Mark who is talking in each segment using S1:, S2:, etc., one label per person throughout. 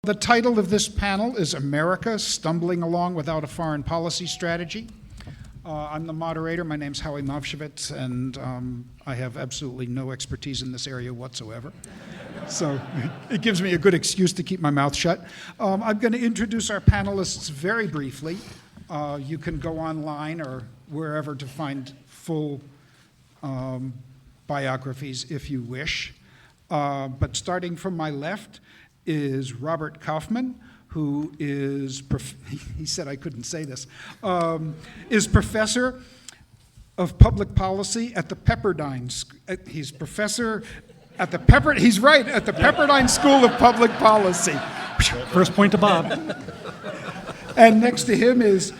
S1: The title of this panel is America Stumbling Along Without a Foreign Policy Strategy. I'm the moderator. My name's Howie Movshevitz, and I have absolutely no expertise in this area whatsoever. So it gives me a good excuse to keep my mouth shut. I'm going to introduce our panelists very briefly. You can go online or wherever to find full biographies if you wish. But starting from my left is Robert Kaufman, who is, he said I couldn't say this, is professor of public policy at the Pepperdine. He's professor at the he's right, at the Pepperdine School of Public Policy.
S2: First point to Bob.
S1: And next to him is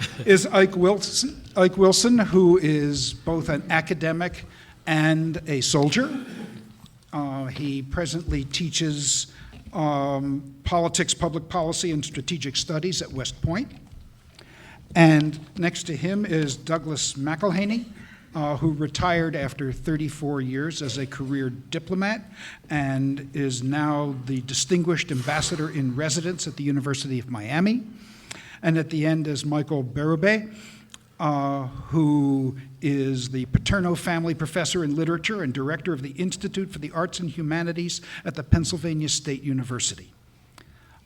S1: Ike Wilson, who is both an academic and a soldier. He presently teaches politics, public policy, and strategic studies at West Point. And next to him is Douglas McIlhaney, who retired after 34 years as a career diplomat and is now the Distinguished Ambassador in Residence at the University of Miami. And at the end is Michael Berube, who is the Paterno Family Professor in Literature and Director of the Institute for the Arts and Humanities at the Pennsylvania State University.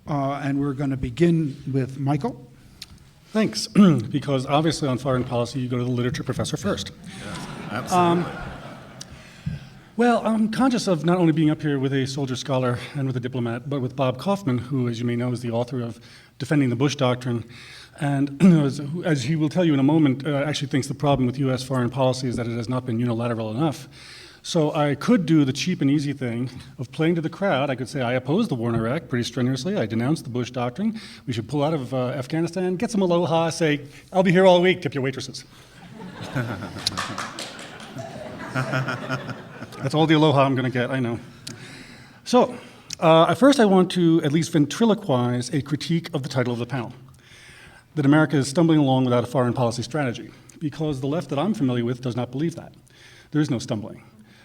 S1: And we're going to begin with Michael.
S2: Thanks, because obviously on foreign policy you go to the literature professor first.
S3: Yeah, absolutely.
S2: Well, I'm conscious of not only being up here with a soldier scholar and with a diplomat, but with Bob Kaufman, who, as you may know, is the author of Defending the Bush Doctrine, and as he will tell you in a moment, actually thinks the problem with U.S. foreign policy is that it has not been unilateral enough. So I could do the cheap and easy thing of playing to the crowd. I could say I oppose the war in Iraq pretty strenuously. I denounce the Bush Doctrine. We should pull out of Afghanistan, get some aloha, say, I'll be here all week, tip your waitresses. That's all the aloha I'm going to get, I know. So, first I want to at least ventriloquize a critique of the title of the panel, that America is stumbling along without a foreign policy strategy, because the left that I'm familiar with does not believe that. There is no stumbling.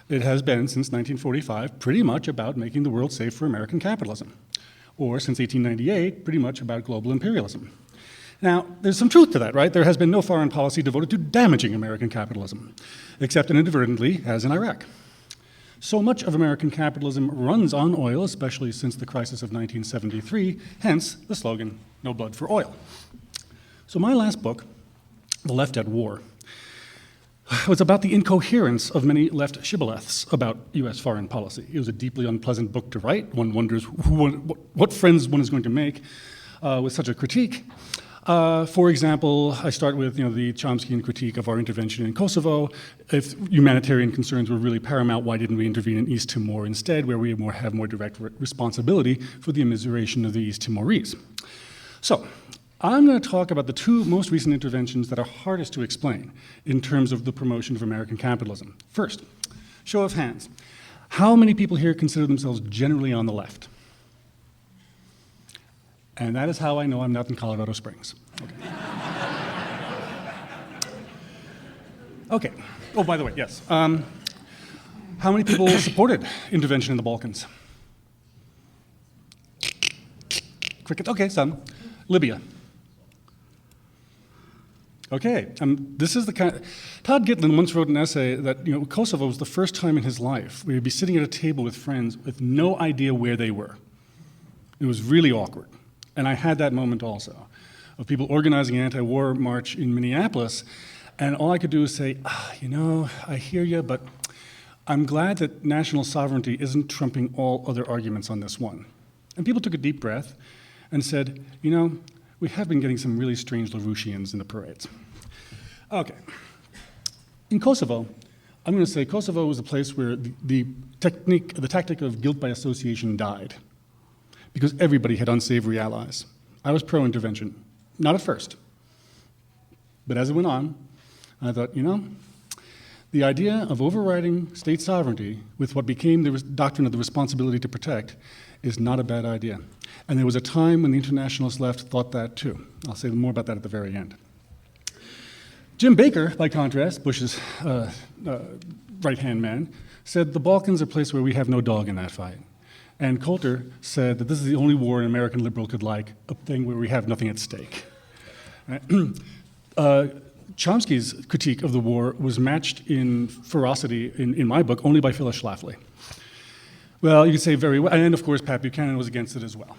S2: It has been, since 1945, pretty much about making the world safe for American capitalism, or since 1898, pretty much about global imperialism. Now, there's some truth to that, right? There has been no foreign policy devoted to damaging American capitalism, except inadvertently, as in Iraq. So much of American capitalism runs on oil, especially since the crisis of 1973, hence the slogan, "No blood for oil." So my last book, The Left at War, was about the incoherence of many left shibboleths about U.S. foreign policy. It was a deeply unpleasant book to write. One wonders what friends one is going to make with such a critique. For example, I start with the Chomskyan critique of our intervention in Kosovo. If humanitarian concerns were really paramount, why didn't we intervene in East Timor instead, where we have more direct responsibility for the immiseration of the East Timorese? So, I'm going to talk about the two most recent interventions that are hardest to explain in terms of the promotion of American capitalism. First, show of hands. How many people here consider themselves generally on the left? And that is how I know I'm not in Colorado Springs. Okay. Okay. Oh, by the way, yes. How many people supported intervention in the Balkans? Cricket. Okay, some. Libya. Okay, this is the kind. Todd Gitlin once wrote an essay that Kosovo was the first time in his life where he'd be sitting at a table with friends with no idea where they were. It was really awkward, and I had that moment also, of people organizing an anti-war march in Minneapolis, and all I could do was say, I hear you, but I'm glad that national sovereignty isn't trumping all other arguments on this one. And people took a deep breath and said, we have been getting some really strange Larouchians in the parades. Okay. In Kosovo, I'm going to say Kosovo was a place where the tactic of guilt by association died, because everybody had unsavory allies. I was pro-intervention, not at first. But as it went on, I thought, the idea of overriding state sovereignty with what became the doctrine of the responsibility to protect is not a bad idea. And there was a time when the internationalist left thought that too. I'll say more about that at the very end. Jim Baker, by contrast, Bush's right-hand man, said the Balkans are a place where we have no dog in that fight. And Coulter said that this is the only war an American liberal could like, a thing where we have nothing at stake. Right? Chomsky's critique of the war was matched in ferocity, in my book, only by Phyllis Schlafly. Well, you could say very well, and of course Pat Buchanan was against it as well.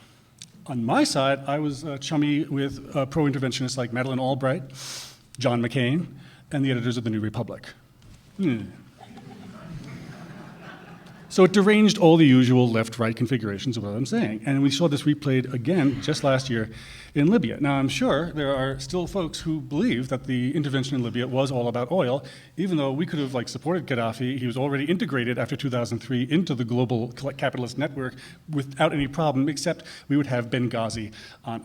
S2: On my side, I was chummy with pro-interventionists like Madeleine Albright, John McCain, and the editors of the New Republic. So it deranged all the usual left-right configurations of what I'm saying. And we saw this replayed again just last year in Libya. Now, I'm sure there are still folks who believe that the intervention in Libya was all about oil, even though we could have supported Gaddafi. He was already integrated after 2003 into the global capitalist network without any problem, except we would have Benghazi on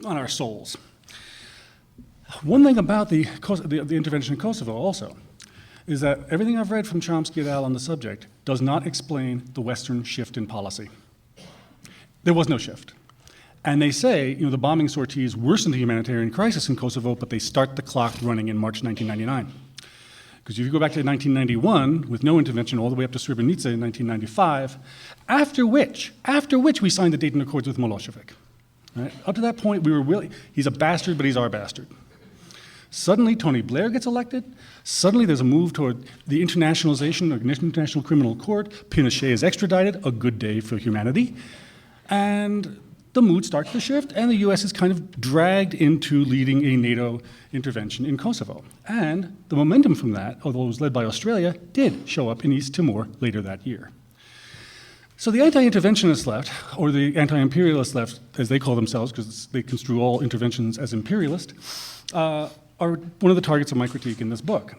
S2: our souls. One thing about the intervention in Kosovo also is that everything I've read from Chomsky et al. On the subject does not explain the Western shift in policy. There was no shift. And they say, the bombing sorties worsened the humanitarian crisis in Kosovo, but they start the clock running in March 1999. Because if you go back to 1991, with no intervention all the way up to Srebrenica in 1995, after which we signed the Dayton Accords with Milosevic. Right? Up to that point, we were willing. He's a bastard, but he's our bastard. Suddenly, Tony Blair gets elected. Suddenly, there's a move toward the internationalization of the International Criminal Court. Pinochet is extradited, a good day for humanity. And the mood starts to shift, and the US is kind of dragged into leading a NATO intervention in Kosovo. And the momentum from that, although it was led by Australia, did show up in East Timor later that year. So the anti-interventionists left, or the anti-imperialists left, as they call themselves, because they construe all interventions as imperialist, are one of the targets of my critique in this book.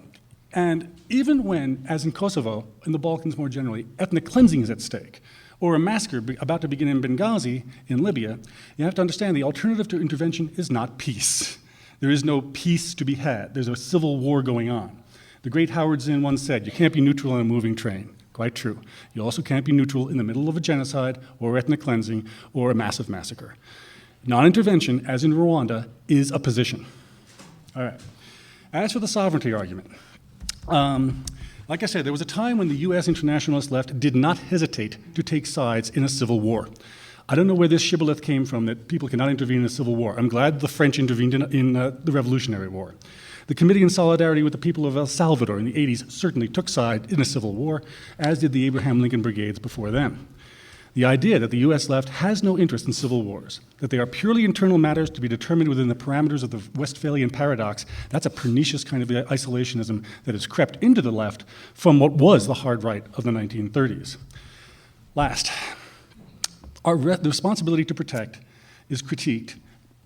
S2: And even when, as in Kosovo, in the Balkans more generally, ethnic cleansing is at stake, or a massacre about to begin in Benghazi, in Libya, you have to understand the alternative to intervention is not peace. There is no peace to be had. There's a civil war going on. The great Howard Zinn once said, you can't be neutral on a moving train. Quite true. You also can't be neutral in the middle of a genocide or ethnic cleansing or a massive massacre. Non-intervention, as in Rwanda, is a position. All right. As for the sovereignty argument, like I said, there was a time when the US internationalist left did not hesitate to take sides in a civil war. I don't know where this shibboleth came from that people cannot intervene in a civil war. I'm glad the French intervened in the Revolutionary War. The Committee in Solidarity with the people of El Salvador in the 80s certainly took side in a civil war, as did the Abraham Lincoln Brigades before them. The idea that the US left has no interest in civil wars, that they are purely internal matters to be determined within the parameters of the Westphalian paradox, that's a pernicious kind of isolationism that has crept into the left from what was the hard right of the 1930s. Last, the responsibility to protect is critiqued,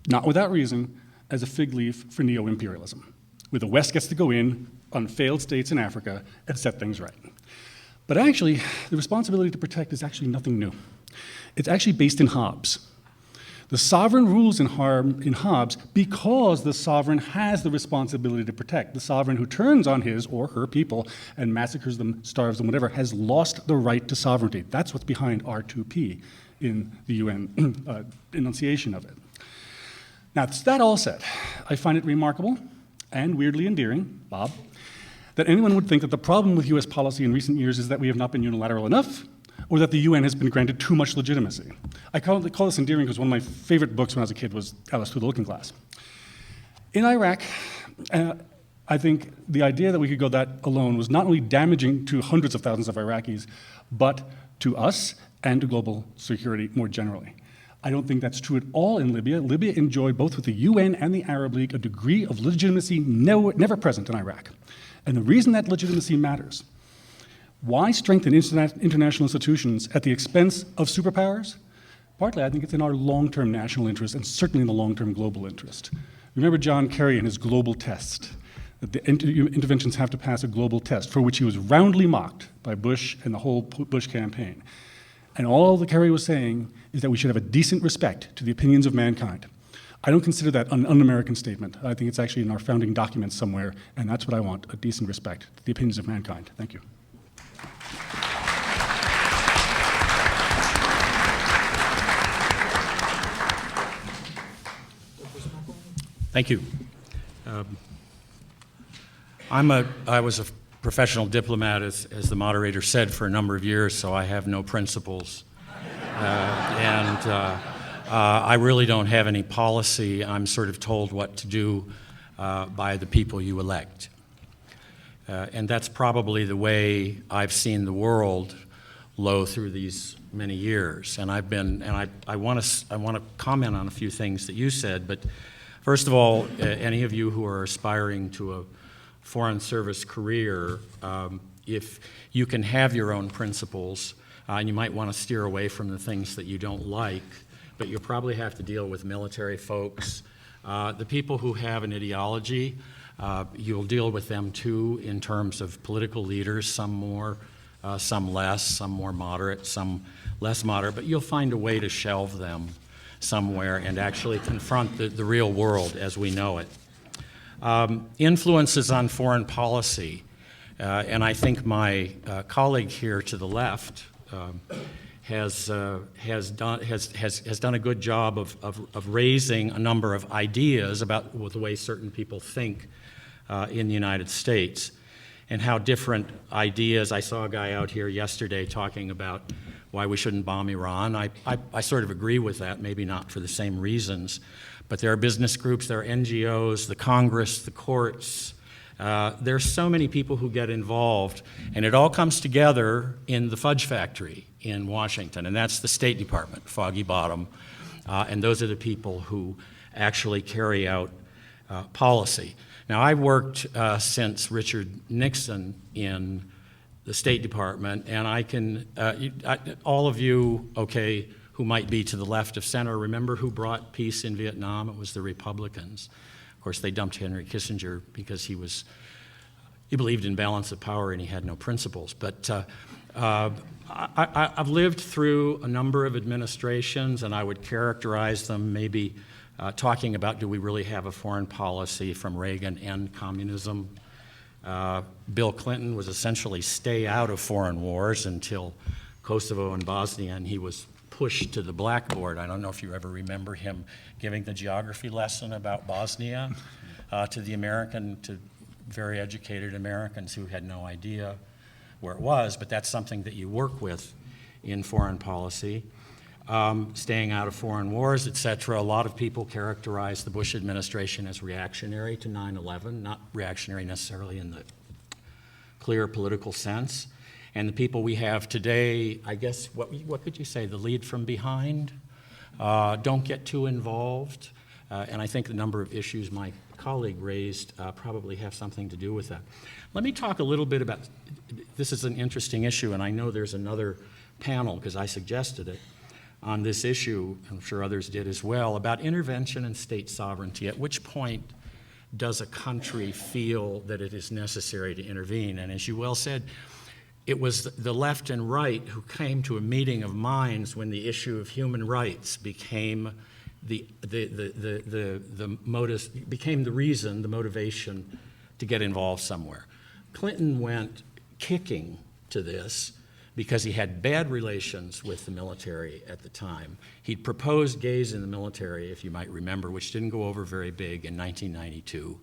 S2: not without reason, as a fig leaf for neo-imperialism, where the West gets to go in on failed states in Africa and set things right. But actually, the responsibility to protect is actually nothing new. It's actually based in Hobbes. The sovereign rules in Hobbes because the sovereign has the responsibility to protect. The sovereign who turns on his or her people and massacres them, starves them, whatever, has lost the right to sovereignty. That's what's behind R2P in the UN enunciation of it. Now, that all said, I find it remarkable and weirdly endearing, Bob, that anyone would think that the problem with US policy in recent years is that we have not been unilateral enough, or that the UN has been granted too much legitimacy. I call this endearing because one of my favorite books when I was a kid was Alice Through the Looking Glass. In Iraq, I think the idea that we could go that alone was not only damaging to hundreds of thousands of Iraqis, but to us and to global security more generally. I don't think that's true at all in Libya. Libya enjoyed, both with the UN and the Arab League, a degree of legitimacy never present in Iraq. And the reason that legitimacy matters, why strengthen international institutions at the expense of superpowers? Partly, I think it's in our long-term national interest and certainly in the long-term global interest. Remember John Kerry and his global test, that the interventions have to pass a global test, for which he was roundly mocked by Bush and the whole Bush campaign. And all that Kerry was saying is that we should have a decent respect to the opinions of mankind. I don't consider that an un-American statement. I think it's actually in our founding documents somewhere, and that's what I want, a decent respect to the opinions of mankind. Thank you.
S3: Thank you. I was a professional diplomat, as the moderator said, for a number of years, so I have no principles. I really don't have any policy. I'm sort of told what to do by the people you elect. And that's probably the way I've seen the world, Lo, through these many years. And I want to comment on a few things that you said, but first of all, any of you who are aspiring to a Foreign Service career, if you can have your own principles, and you might want to steer away from the things that you don't like, but you'll probably have to deal with military folks. The people who have an ideology, you'll deal with them too in terms of political leaders, some more, some less, some more moderate, some less moderate, but you'll find a way to shelve them somewhere and actually confront the real world as we know it. Influences on foreign policy, and I think my colleague here to the left has done a good job of raising a number of ideas about the way certain people think in the United States and how different ideas. I saw a guy out here yesterday talking about why we shouldn't bomb Iran. I sort of agree with that, maybe not for the same reasons, but there are business groups, there are NGOs, the Congress, the courts. There's so many people who get involved, and it all comes together in the Fudge Factory in Washington, and that's the State Department, Foggy Bottom, and those are the people who actually carry out policy. Now, I've worked since Richard Nixon in the State Department, and I can, all of you, okay, who might be to the left of center, remember who brought peace in Vietnam? It was the Republicans. Of course, they dumped Henry Kissinger because he believed in balance of power and he had no principles. But I've lived through a number of administrations, and I would characterize them maybe talking about, do we really have a foreign policy from Reagan and communism? Bill Clinton was essentially stay out of foreign wars until Kosovo and Bosnia, and he was pushed to the blackboard. I don't know if you ever remember him giving the geography lesson about Bosnia to very educated Americans who had no idea where it was, but that's something that you work with in foreign policy. Staying out of foreign wars, et cetera. A lot of people characterize the Bush administration as reactionary to 9/11, not reactionary necessarily in the clear political sense. And the people we have today, I guess, what could you say, the lead from behind? Don't get too involved. And I think the number of issues my colleague raised probably have something to do with that. Let me talk a little bit about, this is an interesting issue, and I know there's another panel, because I suggested it, on this issue, I'm sure others did as well, about intervention and state sovereignty. At which point does a country feel that it is necessary to intervene? And as you well said, it was the left and right who came to a meeting of minds when the issue of human rights became the motivation to get involved somewhere. Clinton went kicking to this because he had bad relations with the military at the time. He'd proposed gays in the military, if you might remember, which didn't go over very big in 1992.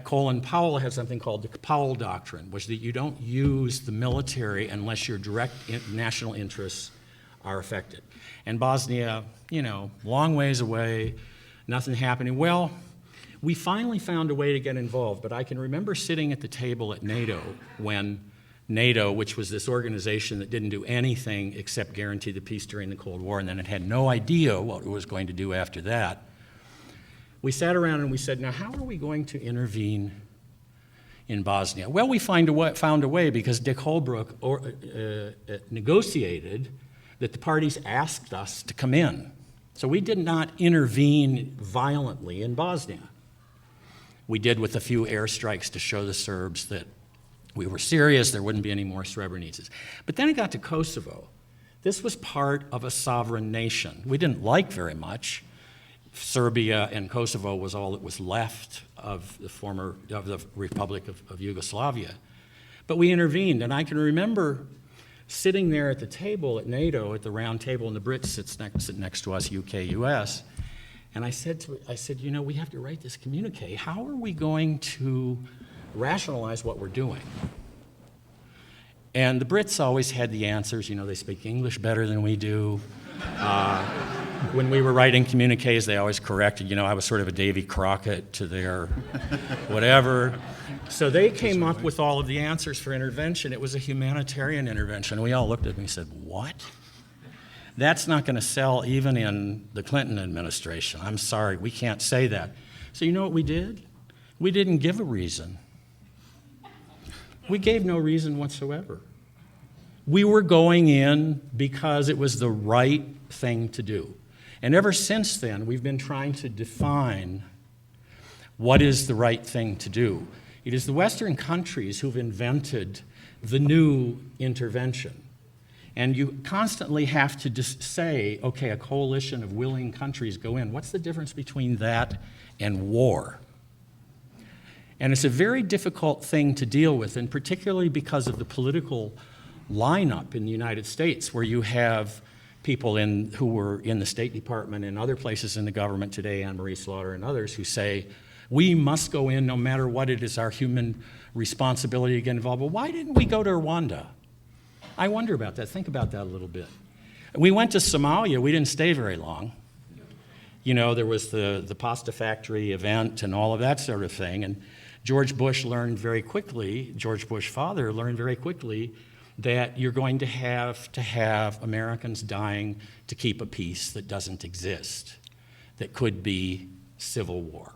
S3: Colin Powell had something called the Powell Doctrine, which that you don't use the military unless your direct national interests are affected. And Bosnia, long ways away, nothing happening. Well, we finally found a way to get involved, but I can remember sitting at the table at NATO when NATO, which was this organization that didn't do anything except guarantee the peace during the Cold War, and then it had no idea what it was going to do after that. We sat around and we said, now how are we going to intervene in Bosnia? Well, we found a way because Dick Holbrooke negotiated that the parties asked us to come in. So we did not intervene violently in Bosnia. We did with a few airstrikes to show the Serbs that we were serious, there wouldn't be any more Srebrenicas. But then it got to Kosovo. This was part of a sovereign nation. We didn't like very much. Serbia and Kosovo was all that was left of the Republic of Yugoslavia. But we intervened, and I can remember sitting there at the table at NATO, at the round table, and the Brits sit next to us, UK, US, And I said, you know, we have to write this communique. How are we going to rationalize what we're doing? And the Brits always had the answers. You know, they speak English better than we do. When we were writing communiques, they always corrected. You know, I was sort of a Davy Crockett to their whatever. So they came up with all of the answers for intervention. It was a humanitarian intervention. We all looked at me and said, what? That's not going to sell even in the Clinton administration. I'm sorry, we can't say that. So you know what we did? We didn't give a reason. We gave no reason whatsoever. We were going in because it was the right thing to do. And ever since then, we've been trying to define what is the right thing to do. It is the Western countries who've invented the new intervention. And you constantly have to just say, okay, a coalition of willing countries go in. What's the difference between that and war? And it's a very difficult thing to deal with, and particularly because of the political lineup in the United States, where you have people who were in the State Department and other places in the government today, Anne-Marie Slaughter and others, who say, we must go in no matter what, it is our human responsibility to get involved. Well, why didn't we go to Rwanda? I wonder about that. Think about that a little bit. We went to Somalia. We didn't stay very long. You know, there was the pasta factory event and all of that sort of thing. And George Bush learned very quickly, George Bush father learned very quickly, that you're going to have Americans dying to keep a peace that doesn't exist, that could be civil war.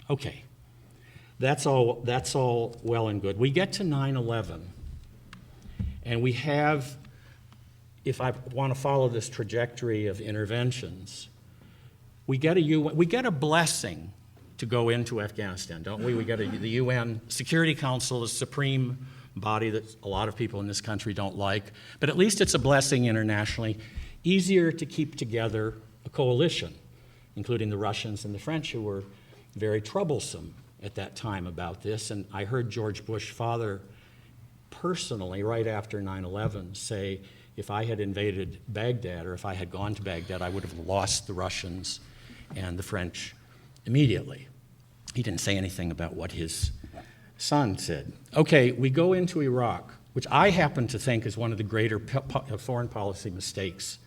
S3: Okay, that's all well and good. We get to 9/11, and we have, if I want to follow this trajectory of interventions, we get a blessing to go into Afghanistan, don't we? We get the UN Security Council, the supreme body that a lot of people in this country don't like, but at least it's a blessing internationally. Easier to keep together a coalition, including the Russians and the French, who were very troublesome at that time about this. And I heard George Bush father personally, right after 9/11, say, if I had invaded Baghdad, or if I had gone to Baghdad, I would have lost the Russians and the French immediately. He didn't say anything about what his son said. Okay, we go into Iraq, which I happen to think is one of the greater foreign policy mistakes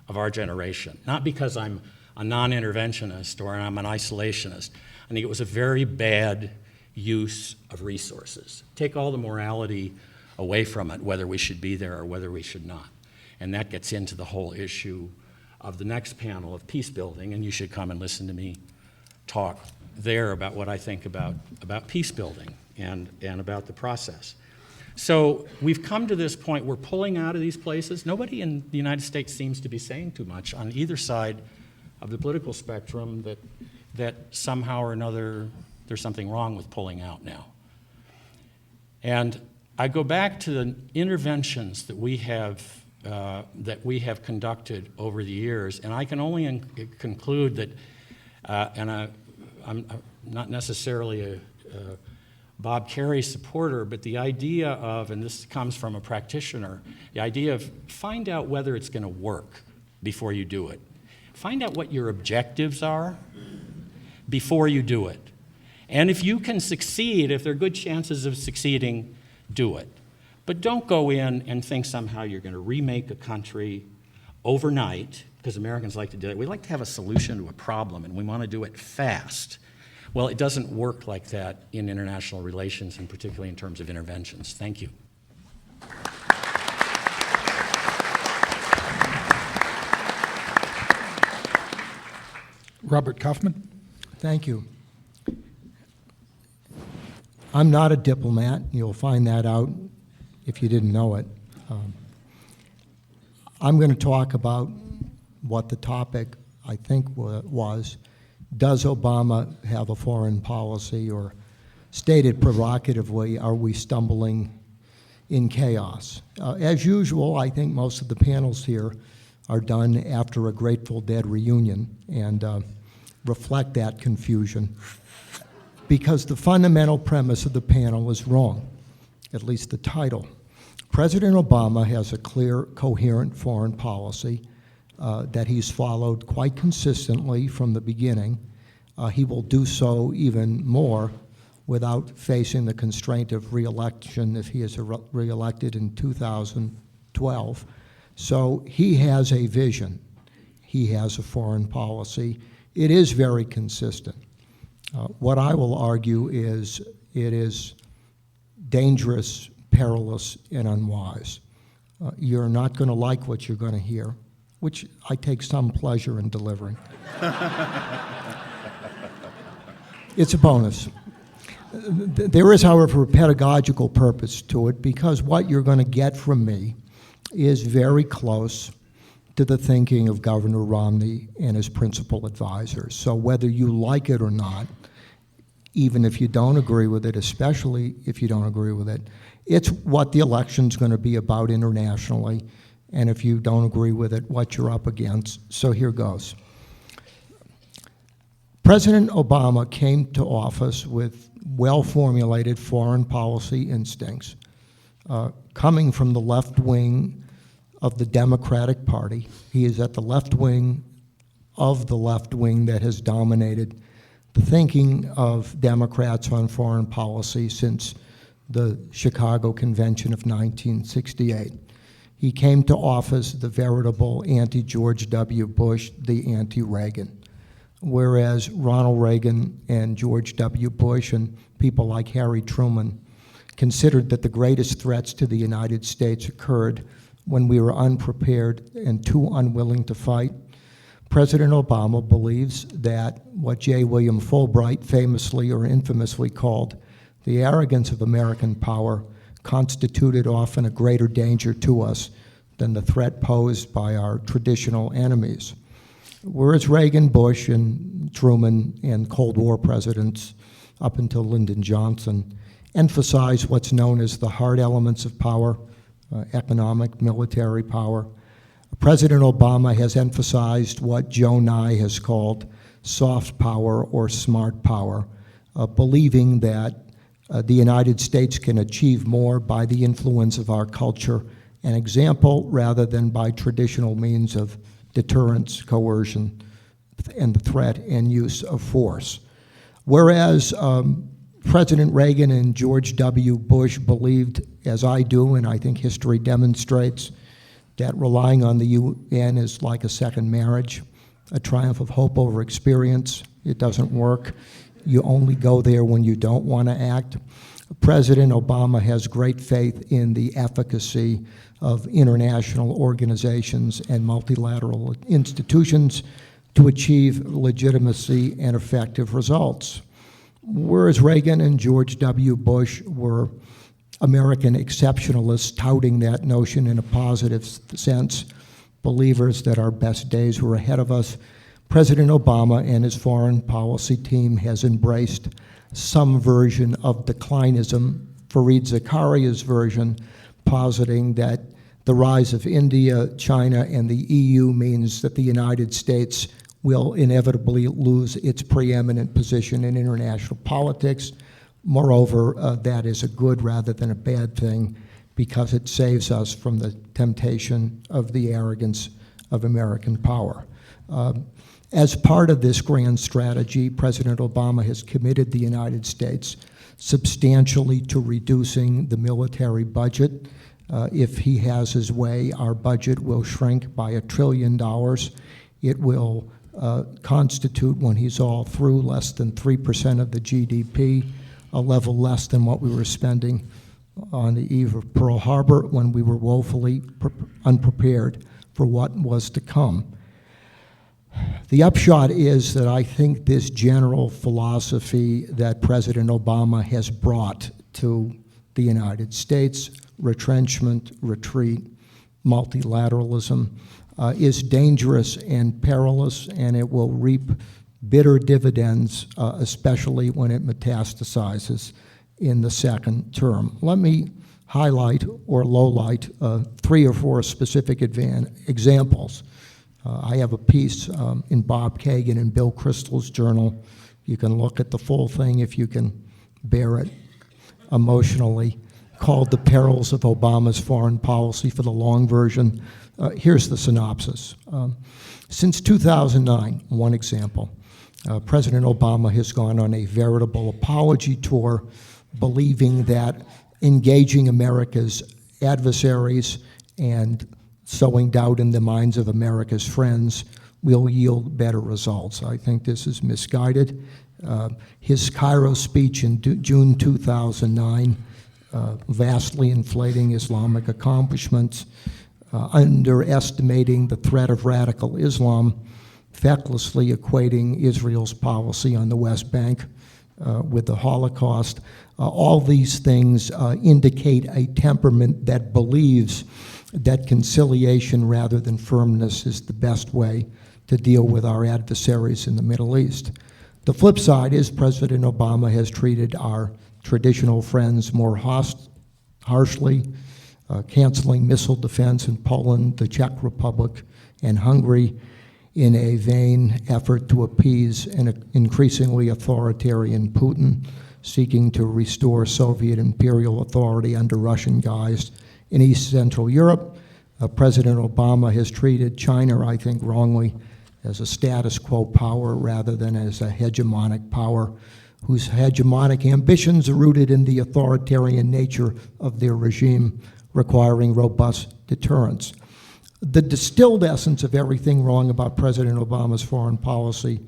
S3: of our generation. Not because I'm a non-interventionist or I'm an isolationist. I think it was a very bad use of resources. Take all the morality away from it, whether we should be there or whether we should not. And that gets into the whole issue of the next panel of peace building, and you should come and listen to me talk there about what I think about peace building and about the process. So we've come to this point, we're pulling out of these places. Nobody in the United States seems to be saying too much on either side of the political spectrum that somehow or another there's something wrong with pulling out now. And I go back to the interventions that we have conducted over the years, and I can only conclude that, I'm not necessarily a Bob Kerrey supporter, but the idea of, and this comes from a practitioner, the idea of find out whether it's going to work before you do it. Find out what your objectives are before you do it. And if you can succeed, if there are good chances of succeeding, do it. But don't go in and think somehow you're going to remake a country overnight, because Americans like to do it. We like to have a solution to a problem, and we want to do it fast. Well, it doesn't work like that in international relations, and particularly in terms of interventions. Thank you.
S1: Robert Kaufman.
S4: Thank you. I'm not a diplomat. You'll find that out if you didn't know it. I'm going to talk about what the topic, I think, was. Does Obama have a foreign policy? Or stated provocatively, are we stumbling in chaos? As usual, I think most of the panels here are done after a Grateful Dead reunion and reflect that confusion, because the fundamental premise of the panel is wrong, at least the title. President Obama has a clear, coherent foreign policy, that he's followed quite consistently from the beginning. He will do so even more without facing the constraint of reelection if he is reelected in 2012. So he has a vision. He has a foreign policy. It is very consistent. What I will argue is it is dangerous, perilous, and unwise. You're not going to like what you're going to hear, which I take some pleasure in delivering. It's a bonus. There is, however, a pedagogical purpose to it, because what you're going to get from me is very close to the thinking of Governor Romney and his principal advisors. So whether you like it or not, even if you don't agree with it, especially if you don't agree with it, it's what the election's going to be about internationally, and if you don't agree with it, what you're up against. So here goes. President Obama came to office with well-formulated foreign policy instincts, coming from the left wing of the Democratic Party. He is at the left wing of the left wing that has dominated the thinking of Democrats on foreign policy since the Chicago Convention of 1968. He came to office the veritable anti-George W. Bush, the anti-Reagan. Whereas Ronald Reagan and George W. Bush and people like Harry Truman considered that the greatest threats to the United States occurred when we were unprepared and too unwilling to fight, President Obama believes that what J. William Fulbright famously or infamously called the arrogance of American power constituted often a greater danger to us than the threat posed by our traditional enemies. Whereas Reagan, Bush, and Truman and Cold War presidents up until Lyndon Johnson emphasized what's known as the hard elements of power, economic, military power, President Obama has emphasized what Joe Nye has called soft power or smart power, believing that the United States can achieve more by the influence of our culture and example rather than by traditional means of deterrence, coercion, and the threat and use of force. Whereas President Reagan and George W. Bush believed, as I do, and I think history demonstrates, that relying on the UN is like a second marriage, a triumph of hope over experience. It doesn't work. You only go there when you don't want to act. President Obama has great faith in the efficacy of international organizations and multilateral institutions to achieve legitimacy and effective results. Whereas Reagan and George W. Bush were American exceptionalists touting that notion in a positive sense, believers that our best days were ahead of us, President Obama and his foreign policy team has embraced some version of declinism, Fareed Zakaria's version, positing that the rise of India, China, and the EU means that the United States will inevitably lose its preeminent position in international politics. Moreover, that is a good rather than a bad thing because it saves us from the temptation of the arrogance of American power. As part of this grand strategy, President Obama has committed the United States substantially to reducing the military budget. If he has his way, our budget will shrink by $1 trillion. It will constitute, when he's all through, less than 3% of the GDP, a level less than what we were spending on the eve of Pearl Harbor when we were woefully unprepared for what was to come. The upshot is that I think this general philosophy that President Obama has brought to the United States, retrenchment, retreat, multilateralism, is dangerous and perilous, and it will reap bitter dividends, especially when it metastasizes in the second term. Let me highlight or lowlight 3 or 4 specific examples. I have a piece in Bob Kagan and Bill Kristol's journal. You can look at the full thing if you can bear it emotionally, called The Perils of Obama's Foreign Policy for the long version. Here's the synopsis. Since 2009, one example, President Obama has gone on a veritable apology tour, believing that engaging America's adversaries and sowing doubt in the minds of America's friends will yield better results. I think this is misguided. His Cairo speech in June 2009, vastly inflating Islamic accomplishments, underestimating the threat of radical Islam, fecklessly equating Israel's policy on the West Bank with the Holocaust. All these things indicate a temperament that believes that conciliation rather than firmness is the best way to deal with our adversaries in the Middle East. The flip side is President Obama has treated our traditional friends more harshly, canceling missile defense in Poland, the Czech Republic, and Hungary in a vain effort to appease an increasingly authoritarian Putin, seeking to restore Soviet imperial authority under Russian guise in East Central Europe. President Obama has treated China, I think wrongly, as a status quo power rather than as a hegemonic power whose hegemonic ambitions are rooted in the authoritarian nature of their regime, requiring robust deterrence. The distilled essence of everything wrong about President Obama's foreign policy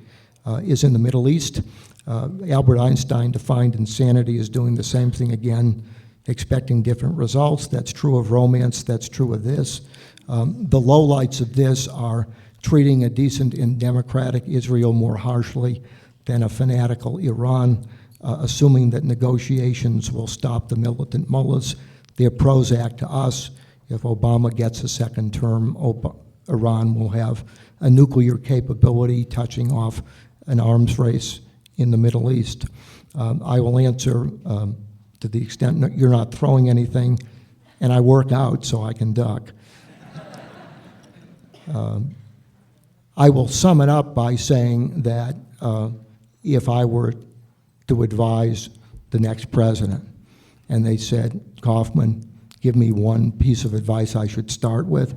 S4: is in the Middle East. Albert Einstein defined insanity as doing the same thing again, expecting different results. That's true of romance, that's true of this. The lowlights of this are treating a decent and democratic Israel more harshly than a fanatical Iran, assuming that negotiations will stop the militant mullahs. They're Prozac to us. If Obama gets a second term, Iran will have a nuclear capability touching off an arms race in the Middle East. I will answer to the extent you're not throwing anything, and I work out so I can duck. I will sum it up by saying that if I were to advise the next president, and they said, Kaufman, give me one piece of advice I should start with,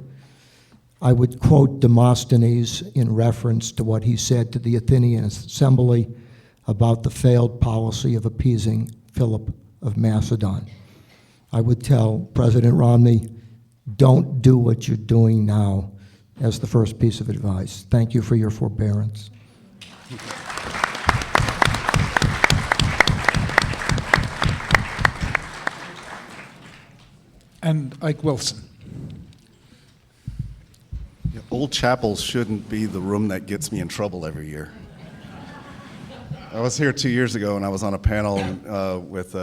S4: I would quote Demosthenes in reference to what he said to the Athenian assembly about the failed policy of appeasing Philip of Macedon. I would tell President Romney, don't do what you're doing now, as the first piece of advice. Thank you for your forbearance.
S1: And Ike Wilson.
S5: Yeah, Old Chapel shouldn't be the room that gets me in trouble every year. I was here 2 years ago, and I was on a panel with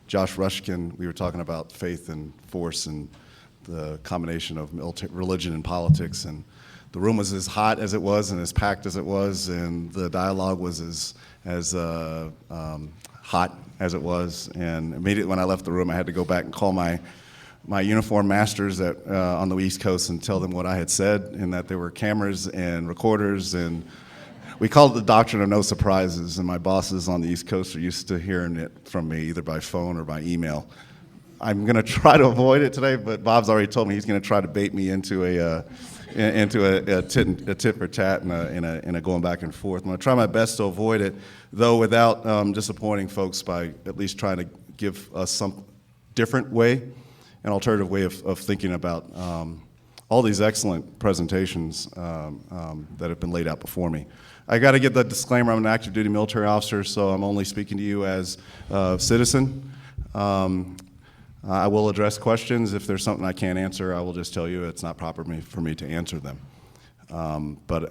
S5: Josh Rushkin. We were talking about faith and force and the combination of religion and politics, and the room was as hot as it was and as packed as it was, and the dialogue was as hot as it was. And immediately when I left the room, I had to go back and call my uniform masters on the East Coast and tell them what I had said, and that there were cameras and recorders, and we called it the doctrine of no surprises, and my bosses on the East Coast are used to hearing it from me either by phone or by email. I'm going to try to avoid it today, but Bob's already told me he's going to try to bait me into a tit for tat and a going back and forth. I'm going to try my best to avoid it, though without disappointing folks by at least trying to give us some different way, an alternative way of thinking about all these excellent presentations that have been laid out before me. I got to give the disclaimer, I'm an active duty military officer, so I'm only speaking to you as a citizen. I will address questions. If there's something I can't answer, I will just tell you it's not proper for me to answer them. But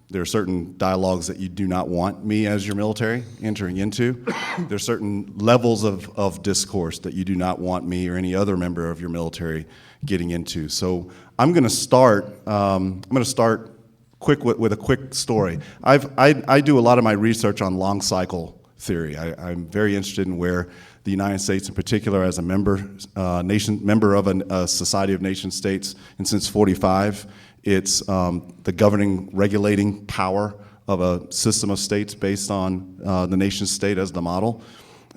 S5: there are certain dialogues that you do not want me as your military entering into. There are certain levels of discourse that you do not want me or any other member of your military getting into. So I'm going to start quick with a quick story. I do a lot of my research on long cycle theory. I'm very interested in where the United States in particular as a member of a society of nation states, and since 45, it's the governing, regulating power of a system of states based on the nation state as the model.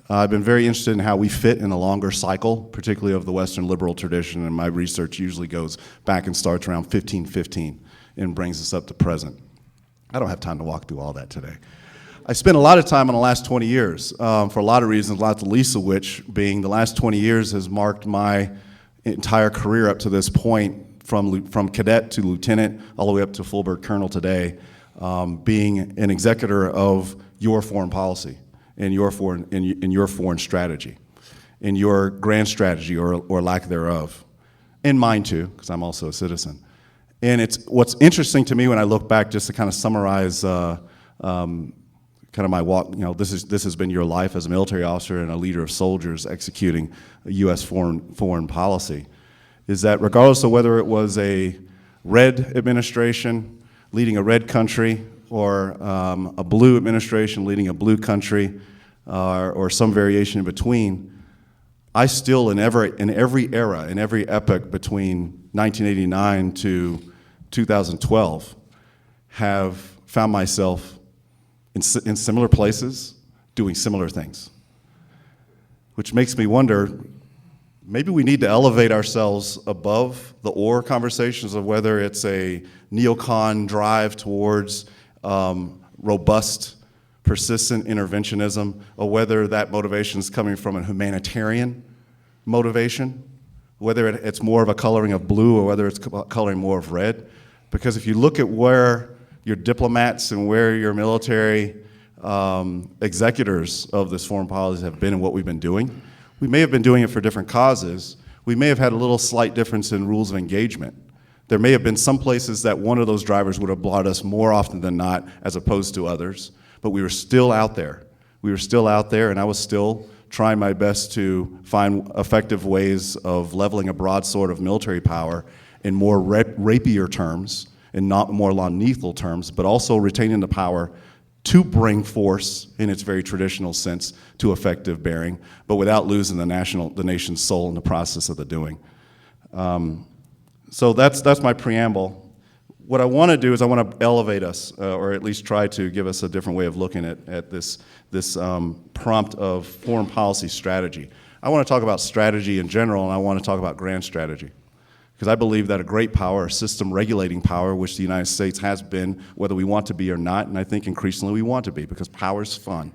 S5: I've been very interested in how we fit in a longer cycle, particularly of the Western liberal tradition, and my research usually goes back and starts around 1515 and brings us up to present. I don't have time to walk through all that today. I spent a lot of time in the last 20 years for a lot of reasons, not the least of which being the last 20 years has marked my entire career up to this point, from cadet to lieutenant, all the way up to full bird colonel today, being an executor of your foreign policy and your foreign strategy, in your grand strategy or lack thereof, and mine too, because I'm also a citizen. And what's interesting to me when I look back, just to kind of summarize kind of my walk, this has been your life as a military officer and a leader of soldiers executing a U.S. foreign policy, is that regardless of whether it was a red administration leading a red country or a blue administration leading a blue country or some variation in between, I still, in every era, in every epoch between 1989 to 2012, have found myself in similar places doing similar things, which makes me wonder, maybe we need to elevate ourselves above the or conversations of whether it's a neocon drive towards robust, persistent interventionism, or whether that motivation is coming from a humanitarian motivation, whether it's more of a coloring of blue or whether it's coloring more of red. Because if you look at where your diplomats and where your military executors of this foreign policy have been and what we've been doing, we may have been doing it for different causes. We may have had a little slight difference in rules of engagement. There may have been some places that one of those drivers would have brought us more often than not as opposed to others, but we were still out there. We were still out there, and I was still trying my best to find effective ways of leveling a broadsword of military power in more rapier terms and not more non-lethal terms, but also retaining the power to bring force in its very traditional sense to effective bearing, but without losing the nation's soul in the process of the doing. So that's my preamble. What I want to do is I want to elevate us, or at least try to give us a different way of looking at this prompt of foreign policy strategy. I want to talk about strategy in general, and I want to talk about grand strategy. Because I believe that a great power, a system regulating power, which the United States has been, whether we want to be or not, and I think increasingly we want to be, because power's fun.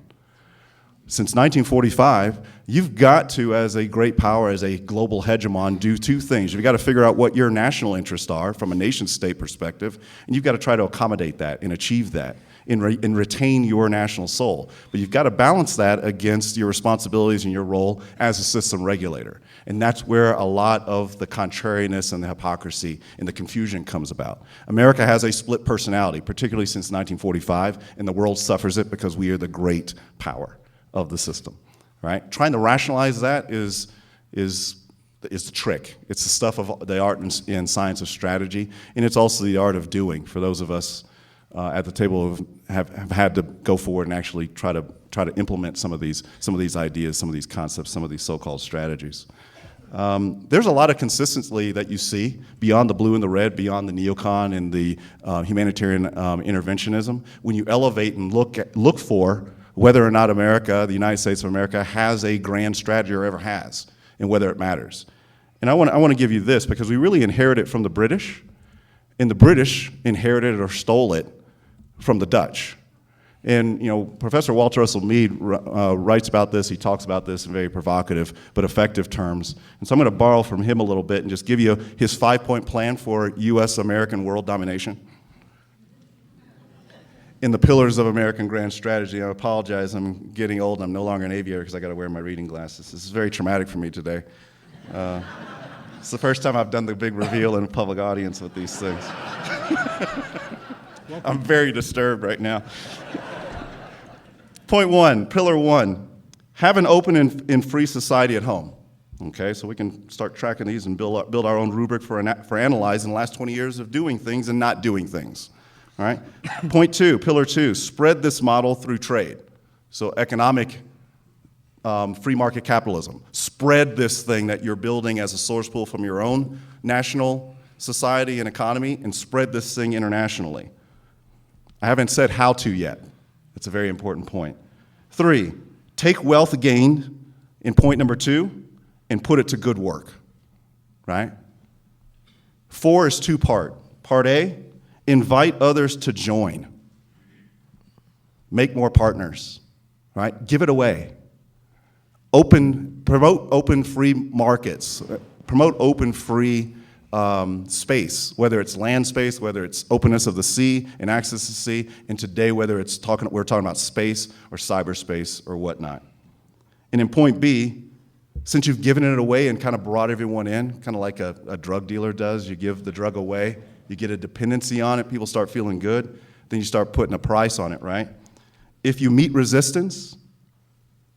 S5: Since 1945, you've got to, as a great power, as a global hegemon, do two things. You've got to figure out what your national interests are from a nation-state perspective, and you've got to try to accommodate that and achieve that and retain your national soul. But you've got to balance that against your responsibilities and your role as a system regulator. And that's where a lot of the contrariness and the hypocrisy and the confusion comes about. America has a split personality, particularly since 1945, and the world suffers it because we are the great power of the system, right? Trying to rationalize that is the trick. It's the stuff of the art and science of strategy, and it's also the art of doing for those of us at the table who have had to go forward and actually try to implement some of these ideas, some of these concepts, some of these so-called strategies. There's a lot of consistency that you see beyond the blue and the red, beyond the neocon and the humanitarian interventionism, when you elevate and look for whether or not America, the United States of America, has a grand strategy or ever has, and whether it matters. And I want to give you this, because we really inherited it from the British, and the British inherited it or stole it from the Dutch. And Professor Walter Russell Mead writes about this. He talks about this in very provocative but effective terms. And so I'm going to borrow from him a little bit and just give you his 5-point plan for U.S. American world domination. In the pillars of American grand strategy, I apologize, I'm getting old and I'm no longer an aviator because I got to wear my reading glasses. This is very traumatic for me today. It's the first time I've done the big reveal in a public audience with these things. I'm very disturbed right now. Point 1, pillar 1, have an open and free society at home. Okay, so we can start tracking these and build our own rubric for analyzing the last 20 years of doing things and not doing things. All right. Point 2, pillar 2, spread this model through trade. So economic free market capitalism. Spread this thing that you're building as a source pool from your own national society and economy, and spread this thing internationally. I haven't said how to yet. It's a very important point. 3, take wealth gained in point number 2 and put it to good work, right? 4 is 2-part. Part A, invite others to join. Make more partners, right? Give it away. Promote open free markets. Promote open free space, whether it's land space, whether it's openness of the sea and access to the sea, and today whether we're talking about space or cyberspace or whatnot. And in point B, since you've given it away and kind of brought everyone in, kind of like a drug dealer does, you give the drug away, you get a dependency on it, people start feeling good, then you start putting a price on it, right? If you meet resistance,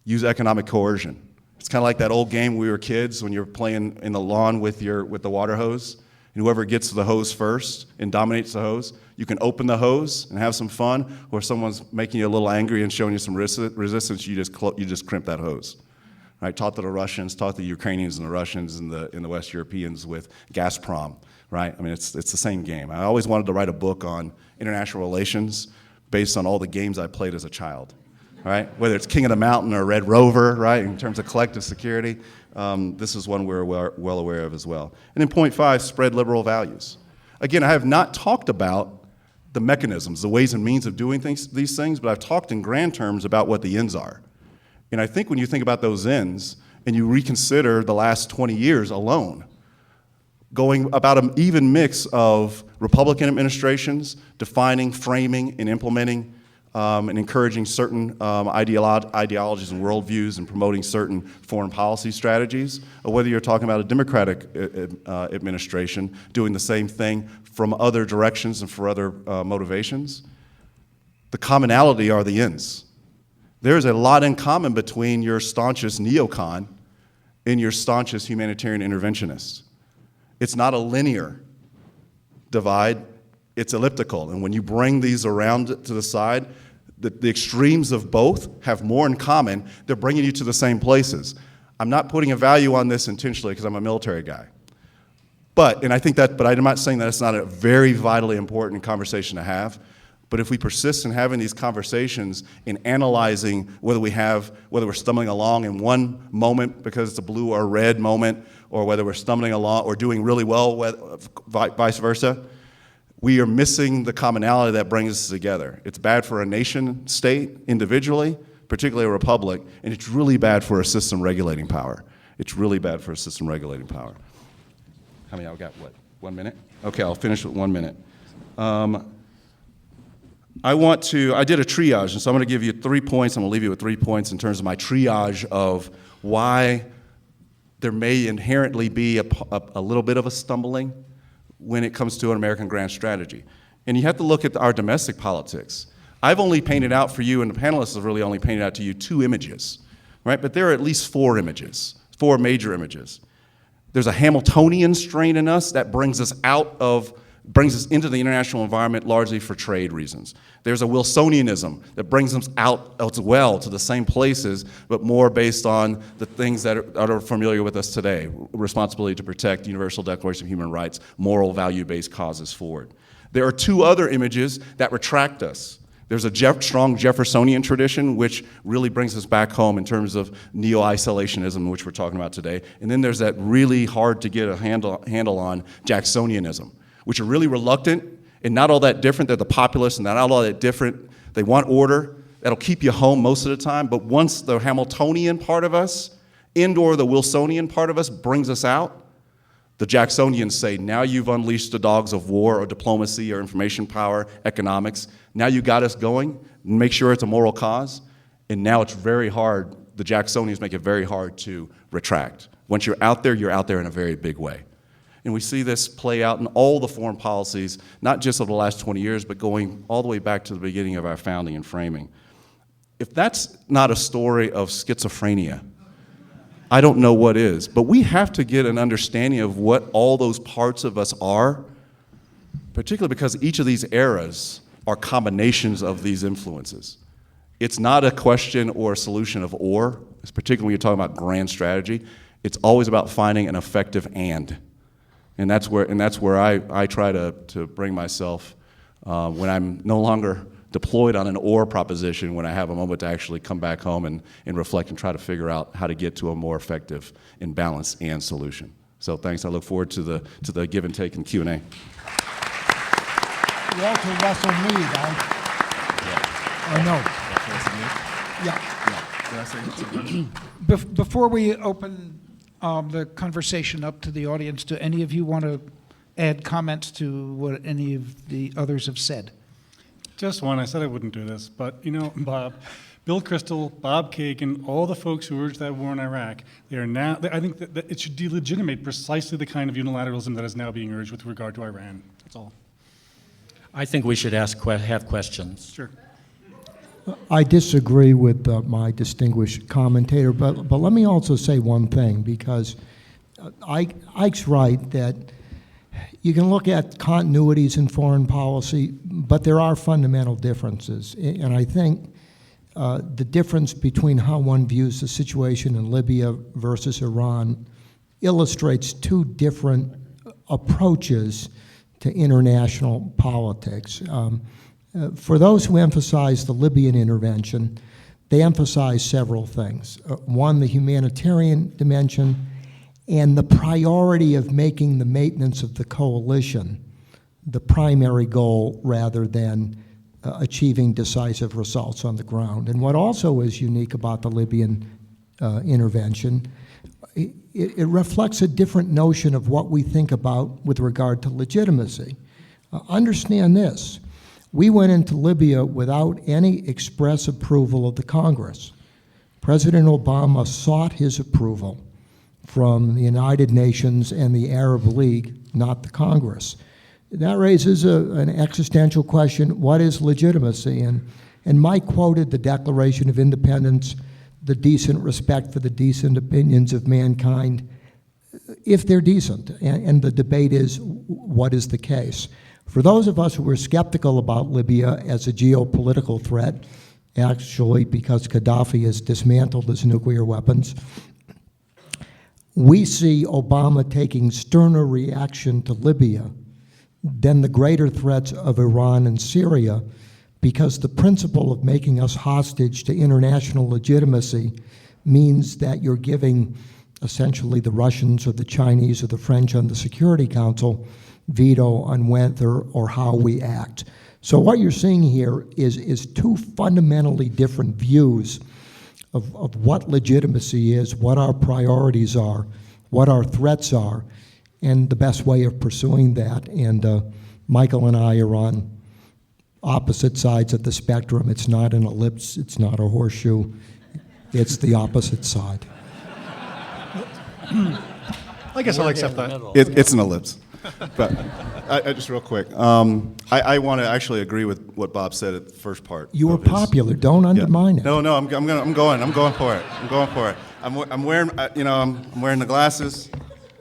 S5: use economic coercion. It's kind of like that old game when we were kids when you're playing in the lawn with the water hose, and whoever gets to the hose first and dominates the hose, you can open the hose and have some fun, or if someone's making you a little angry and showing you some resistance, you just crimp that hose. Right? Taught to the Russians, taught the Ukrainians and the Russians and the West Europeans with Gazprom, right? I mean, it's the same game. I always wanted to write a book on international relations based on all the games I played as a child. Right? Whether it's King of the Mountain or Red Rover, right? In terms of collective security, this is one we're well aware of as well. And in point 5, spread liberal values. Again, I have not talked about the mechanisms, the ways and means of doing these things, but I've talked in grand terms about what the ends are. And I think when you think about those ends and you reconsider the last 20 years alone, going about an even mix of Republican administrations defining, framing, and implementing and encouraging certain ideologies and worldviews and promoting certain foreign policy strategies, or whether you're talking about a Democratic administration doing the same thing from other directions and for other motivations, the commonality are the ends. There's a lot in common between your staunchest neocon and your staunchest humanitarian interventionist. It's not a linear divide, it's elliptical. And when you bring these around to the side, the extremes of both have more in common. They're bringing you to the same places. I'm not putting a value on this intentionally because I'm a military guy. But I'm not saying that it's not a very vitally important conversation to have. But if we persist in having these conversations in analyzing whether we're stumbling along in one moment because it's a blue or red moment, or whether we're stumbling along or doing really well, vice versa, we are missing the commonality that brings us together. It's bad for a nation state individually, particularly a republic, and it's really bad for a system regulating power. It's really bad for a system regulating power. How many? I've got, 1 minute? Okay, I'll finish with 1 minute. I did a triage, and so I'm going to give you 3 points. I'm going to leave you with 3 points in terms of my triage of why there may inherently be a little bit of a stumbling when it comes to an American grand strategy. And you have to look at our domestic politics. I've only painted out for you, and the panelists have really only painted out to you 2 images, right? But there are at least 4 images, 4 major images. There's a Hamiltonian strain in us that brings us into the international environment largely for trade reasons. There's a Wilsonianism that brings us out as well to the same places, but more based on the things that are familiar with us today: responsibility to protect, Universal Declaration of Human Rights, moral value-based causes forward. There are 2 other images that retract us. There's a strong Jeffersonian tradition, which really brings us back home in terms of neo-isolationism, which we're talking about today. And then there's that really hard to get a handle on Jacksonianism, which are really reluctant and not all that different. They're the populists and they're not all that different. They want order. That'll keep you home most of the time. But once the Hamiltonian part of us and/or the Wilsonian part of us brings us out, the Jacksonians say, now you've unleashed the dogs of war or diplomacy or information power, economics. Now you got us going. Make sure it's a moral cause. And now it's very hard. The Jacksonians make it very hard to retract. Once you're out there in a very big way. And we see this play out in all the foreign policies, not just of the last 20 years, but going all the way back to the beginning of our founding and framing. If that's not a story of schizophrenia, I don't know what is. But we have to get an understanding of what all those parts of us are, particularly because each of these eras are combinations of these influences. It's not a question or a solution of or, particularly when you're talking about grand strategy. It's always about finding an effective and. And that's where I try to bring myself when I'm no longer deployed on an or proposition when I have a moment to actually come back home and reflect and try to figure out how to get to a more effective and balanced and solution. So thanks. I look forward to the give and take and Q&A.
S4: Walter Russell Mead, no. Yeah.
S1: Before we open the conversation up to the audience, do any of you want to add comments to what any of the others have said?
S2: Just one. I said I wouldn't do this, but you know, Bob, Bill Kristol, Bob Kagan, all the folks who urged that war in Iraq, they are now. I think that it should delegitimate precisely the kind of unilateralism that is now being urged with regard to Iran. That's all.
S3: I think we should have questions.
S2: Sure.
S4: I disagree with my distinguished commentator, but let me also say one thing, because Ike's right that you can look at continuities in foreign policy, but there are fundamental differences. And I think the difference between how one views the situation in Libya versus Iran illustrates two different approaches to international politics. For those who emphasize the Libyan intervention, they emphasize several things. One, the humanitarian dimension, and the priority of making the maintenance of the coalition the primary goal rather than achieving decisive results on the ground. And what also is unique about the Libyan intervention, it reflects a different notion of what we think about with regard to legitimacy. Understand this. We went into Libya without any express approval of the Congress. President Obama sought his approval from the United Nations and the Arab League, not the Congress. That raises an existential question: what is legitimacy? And Mike quoted the Declaration of Independence, the decent respect for the decent opinions of mankind, if they're decent. And the debate is, what is the case? For those of us who were skeptical about Libya as a geopolitical threat, actually because Gaddafi has dismantled his nuclear weapons, we see Obama taking sterner reaction to Libya than the greater threats of Iran and Syria, because the principle of making us hostage to international legitimacy means that you're giving essentially the Russians or the Chinese or the French on the Security Council veto on whether or how we act. So what you're seeing here is two fundamentally different views of what legitimacy is, what our priorities are, what our threats are, and the best way of pursuing that. And Michael and I are on opposite sides of the spectrum. It's not an ellipse, it's not a horseshoe, it's the opposite side.
S2: I guess I'll accept that.
S5: It's an ellipse. But I just real quick, I want to actually agree with what Bob said at the first part.
S4: You were
S5: of his-
S4: popular, don't undermine it.
S5: No, I'm going for it. I'm wearing, I'm wearing the glasses.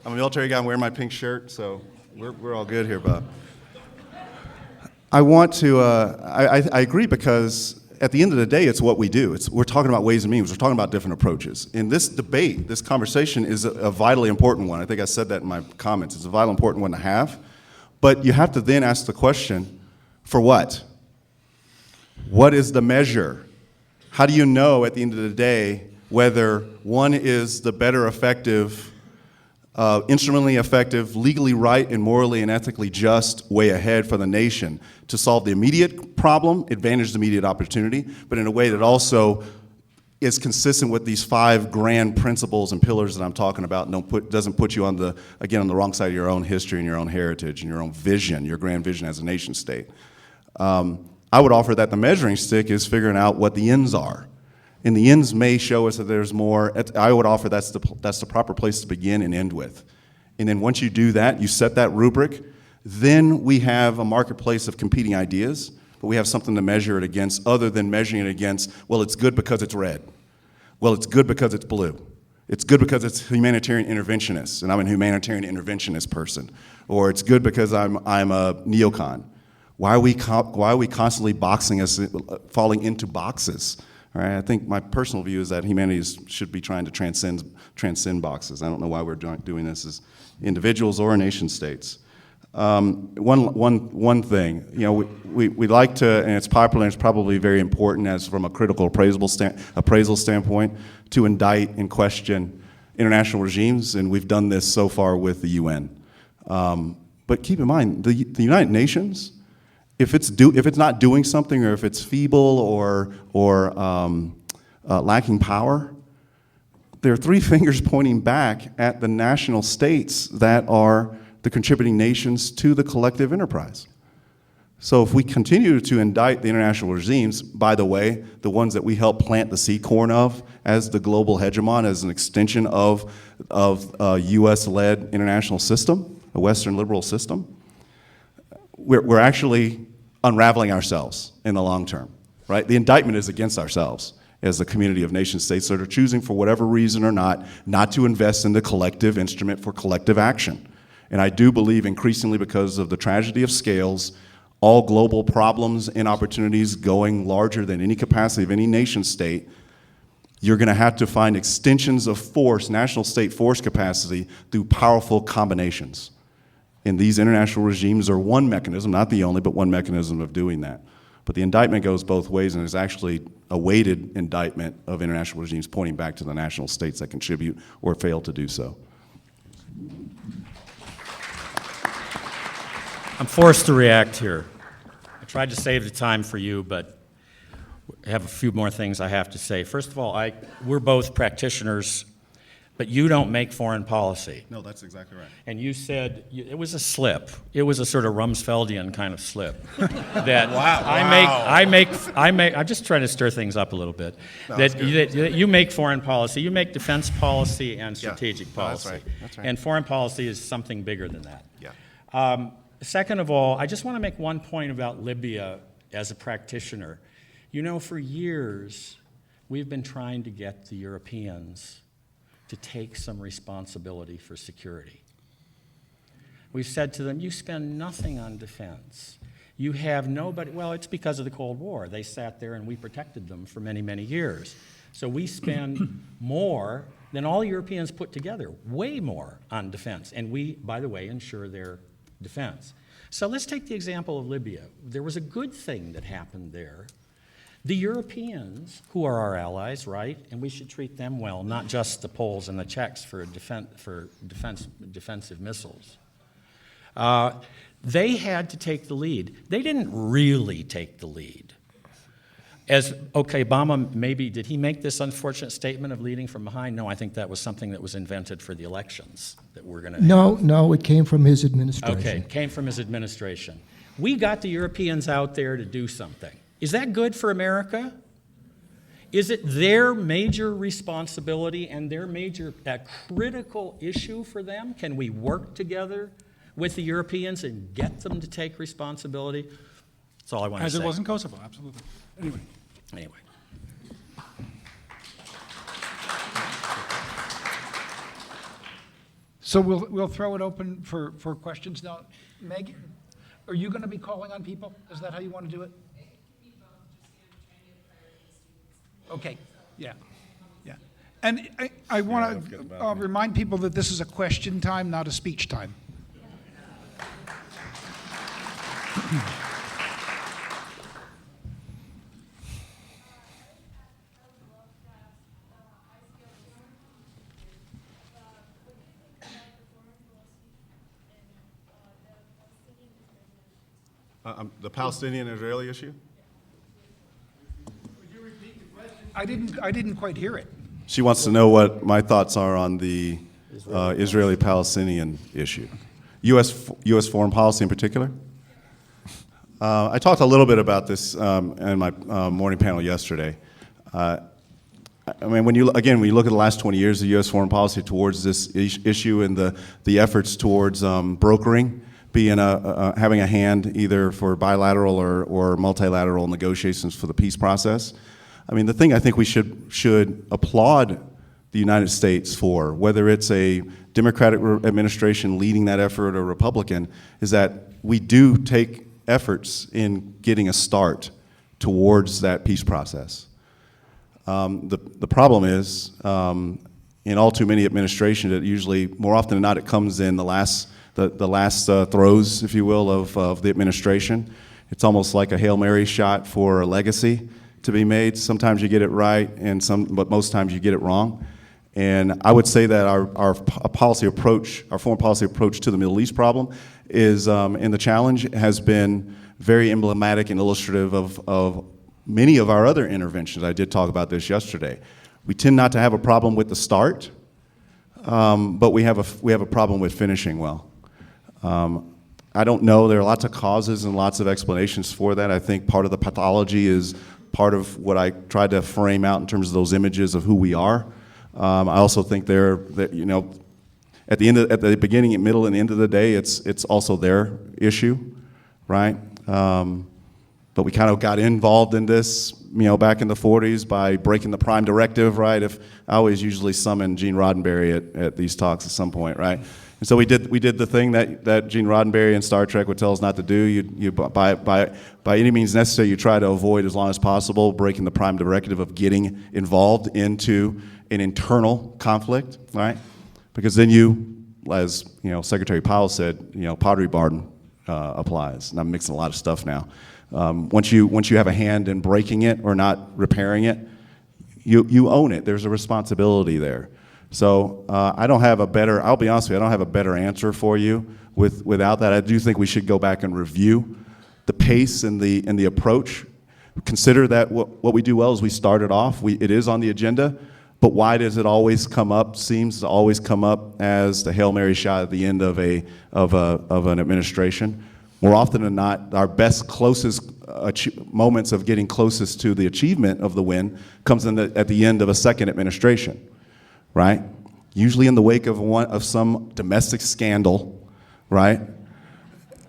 S5: I'm a military guy. I'm wearing my pink shirt, so we're all good here, Bob. I want to. I agree, because at the end of the day, it's what we do. We're talking about ways and means. We're talking about different approaches. In this debate, this conversation is a vitally important one. I think I said that in my comments. It's a vitally important one to have. But you have to then ask the question, for what? What is the measure? How do you know at the end of the day whether one is the better effective, instrumentally effective, legally right, and morally and ethically just way ahead for the nation to solve the immediate problem, advantage the immediate opportunity, but in a way that also is consistent with these 5 grand principles and pillars that I'm talking about, and doesn't put you on the wrong side of your own history and your own heritage and your own vision, your grand vision as a nation state. I would offer that the measuring stick is figuring out what the ends are. And the ends may show us that there's more. I would offer that's the proper place to begin and end with. And then once you do that, you set that rubric, then we have a marketplace of competing ideas, but we have something to measure it against other than measuring it against, well, it's good because it's red. Well, it's good because it's blue. It's good because it's humanitarian interventionist, and I'm a humanitarian interventionist person. Or it's good because I'm a neocon. Why are we constantly boxing us, falling into boxes? All right, I think my personal view is that humanity should be trying to transcend boxes. I don't know why we're doing this as individuals or nation states. One thing, you know, we like to, and it's popular and it's probably very important as from a critical appraisal standpoint, to indict and question international regimes, and we've done this so far with the UN. But keep in mind, the United Nations, if it's not doing something, or if it's feeble or lacking power, there are three fingers pointing back at the national states that are the contributing nations to the collective enterprise. So if we continue to indict the international regimes, by the way, the ones that we help plant the seed corn of as the global hegemon, as an extension of a US-led international system, a Western liberal system, we're actually unraveling ourselves in the long term, right? The indictment is against ourselves as a community of nation states that are choosing, for whatever reason or not to invest in the collective instrument for collective action. And I do believe increasingly, because of the tragedy of scales, all global problems and opportunities going larger than any capacity of any nation state, you're going to have to find extensions of force, national state force capacity, through powerful combinations. And these international regimes are one mechanism, not the only, but one mechanism of doing that. But the indictment goes both ways, and is actually a weighted indictment of international regimes pointing back to the national states that contribute or fail to do so.
S3: I'm forced to react here. I tried to save the time for you, but I have a few more things I have to say. First of all, we're both practitioners, but you don't make foreign policy.
S5: No, that's exactly right.
S3: And you said it was a slip. It was a sort of Rumsfeldian kind of slip. That I'm just trying to stir things up a little bit.
S5: No,
S3: that you make foreign policy, you make defense policy and strategic policy.
S5: No, that's right.
S3: And foreign policy is something bigger than that.
S5: Yeah.
S3: Second of all, I just want to make one point about Libya as a practitioner. You know, for years, we've been trying to get the Europeans to take some responsibility for security. We've said to them, you spend nothing on defense. You have nobody, well, it's because of the Cold War. They sat there and we protected them for many, many years. So we spend more than all Europeans put together, way more on defense. And we, by the way, ensure their defense. So let's take the example of Libya. There was a good thing that happened there. The Europeans, who are our allies, right, and we should treat them well, not just the Poles and the Czechs for defensive missiles. They had to take the lead. They didn't really take the lead. Obama maybe, did he make this unfortunate statement of leading from behind? No, I think that was something that was invented for the elections that we're going to have.
S4: No, it came from his administration.
S3: Okay, it came from his administration. We got the Europeans out there to do something. Is that good for America? Is it their major responsibility and their critical issue for them? Can we work together with the Europeans and get them to take responsibility? That's all I want to say.
S2: As it was in Kosovo, absolutely.
S3: Anyway.
S1: So we'll throw it open for questions now. Meg, are you going to be calling on people? Is that how you want to do it? Okay, yeah. And I want to remind people that this is a question time, not a speech time.
S5: The Palestinian-Israeli issue?
S1: I didn't quite hear it.
S5: She wants to know what my thoughts are on the Israeli-Palestinian issue. U.S. foreign policy in particular? I talked a little bit about this in my morning panel yesterday. I mean, when you look at the last 20 years of U.S. foreign policy towards this issue and the efforts towards brokering, having a hand either for bilateral or multilateral negotiations for the peace process. I mean, the thing I think we should applaud the United States for, whether it's a Democratic administration leading that effort or Republican, is that we do take efforts in getting a start towards that peace process. The problem is, in all too many administrations, it usually, more often than not, it comes in the last the last throes, if you will, of the administration. It's almost like a Hail Mary shot for a legacy to be made. Sometimes you get it right, but most times you get it wrong. And I would say that our policy approach, our foreign policy approach to the Middle East problem is, and the challenge has been very emblematic and illustrative of many of our other interventions. I did talk about this yesterday. We tend not to have a problem with the start, but we have a problem with finishing well. I don't know. There are lots of causes and lots of explanations for that. I think part of the pathology is part of what I tried to frame out in terms of those images of who we are. I also think you know, at the beginning, middle, and end of the day, it's also their issue, right? But we kind of got involved in this, you know, back in the 40s by breaking the Prime Directive, right? I always usually summon Gene Roddenberry at these talks at some point, right? And so we did the thing that Gene Roddenberry in Star Trek would tell us not to do. You by any means necessary, you try to avoid as long as possible breaking the Prime Directive of getting involved into an internal conflict, right? Because then you, as you know, Secretary Powell said, you know, Pottery Barn applies. And I'm mixing a lot of stuff now. Once you have a hand in breaking it or not repairing it, you own it. There's a responsibility there. So I don't have a better, I'll be honest with you, I don't have a better answer for you without that. I do think we should go back and review the pace and the approach. Consider that what we do well is we started off, it is on the agenda, but why does it always come up, seems to always come up as the Hail Mary shot at the end of an administration? More often than not, our best, closest moments of getting closest to the achievement of the win comes at the end of a second administration, right? Usually in the wake of some domestic scandal, right?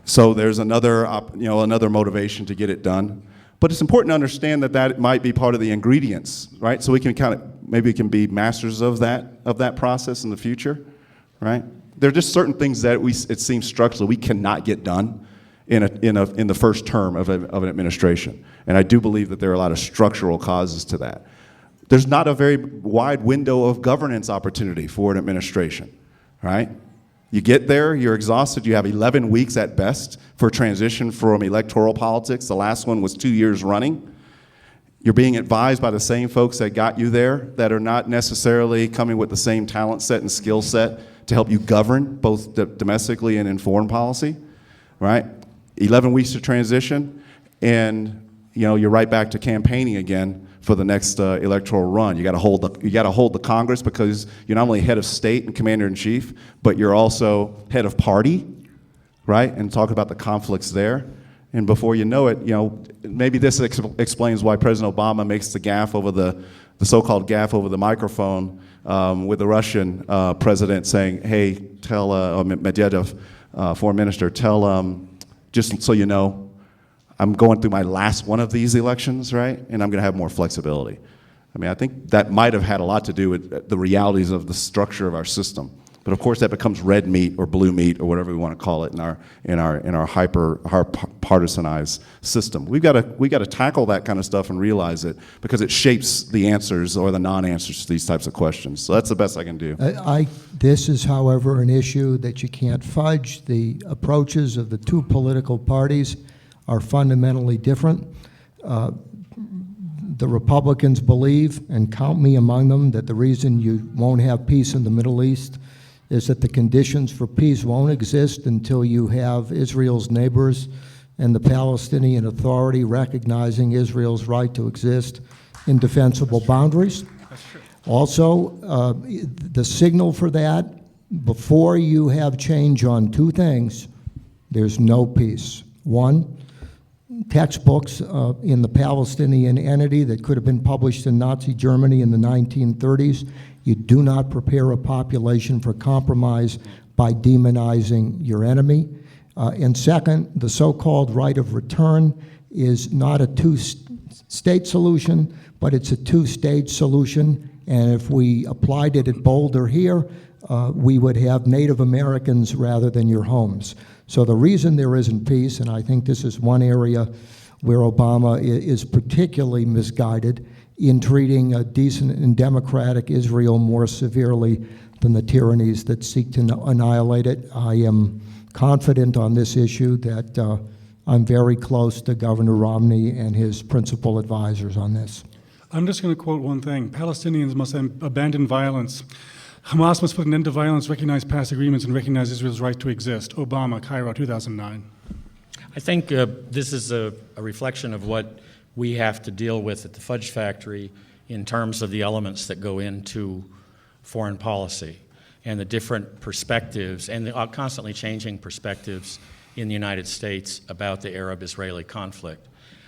S5: So there's another motivation to get it done. But it's important to understand that might be part of the ingredients, right? So we can maybe we can be masters of that process in the future, right? There are just certain things that it seems structurally we cannot get done in the first term of an administration. And I do believe that there are a lot of structural causes to that. There's not a very wide window of governance opportunity for an administration, right? You get there, you're exhausted, you have 11 weeks at best for transition from electoral politics. The last one was 2 years running. You're being advised by the same folks that got you there that are not necessarily coming with the same talent set and skill set to help you govern both domestically and in foreign policy, right? 11 weeks to transition, and you're right back to campaigning again for the next electoral run. You got to hold the Congress because you're not only head of state and commander in chief, but you're also head of party, right? And talk about the conflicts there. And before you know it, maybe this explains why President Obama makes the gaffe over the so-called gaffe over the microphone with the Russian president saying, "Hey, tell Medvedev, foreign minister, tell just so you know, I'm going through my last one of these elections, right? And I'm going to have more flexibility." I mean, I think that might have had a lot to do with the realities of the structure of our system. But of course, that becomes red meat or blue meat or whatever we want to call it in our hyper partisanized system. We got to tackle that kind of stuff and realize it because it shapes the answers or the non-answers to these types of questions. So that's the best I can do.
S4: This is, however, an issue that you can't fudge. The approaches of the two political parties are fundamentally different. The Republicans believe, and count me among them, that the reason you won't have peace in the Middle East is that the conditions for peace won't exist until you have Israel's neighbors and the Palestinian Authority recognizing Israel's right to exist in defensible boundaries.
S2: That's true.
S4: Also, the signal for that, before you have change on two things, there's no peace. One, textbooks in the Palestinian entity that could have been published in Nazi Germany in the 1930s. You do not prepare a population for compromise by demonizing your enemy. And second, the so-called right of return is not a two-state solution, but it's a two-stage solution. And if we applied it at Boulder here, we would have Native Americans rather than your homes. So the reason there isn't peace, and I think this is one area where Obama is particularly misguided in treating a decent and democratic Israel more severely than the tyrannies that seek to annihilate it. I am confident on this issue that I'm very close to Governor Romney and his principal advisors on this.
S2: I'm just going to quote one thing. Palestinians must abandon violence. Hamas must put an end to violence, recognize past agreements, and recognize Israel's right to exist. Obama, Cairo, 2009.
S3: I think this is a reflection of what we have to deal with at the Fudge Factory in terms of the elements that go into foreign policy and the different perspectives and the constantly changing perspectives in the United States about the Arab-Israeli conflict.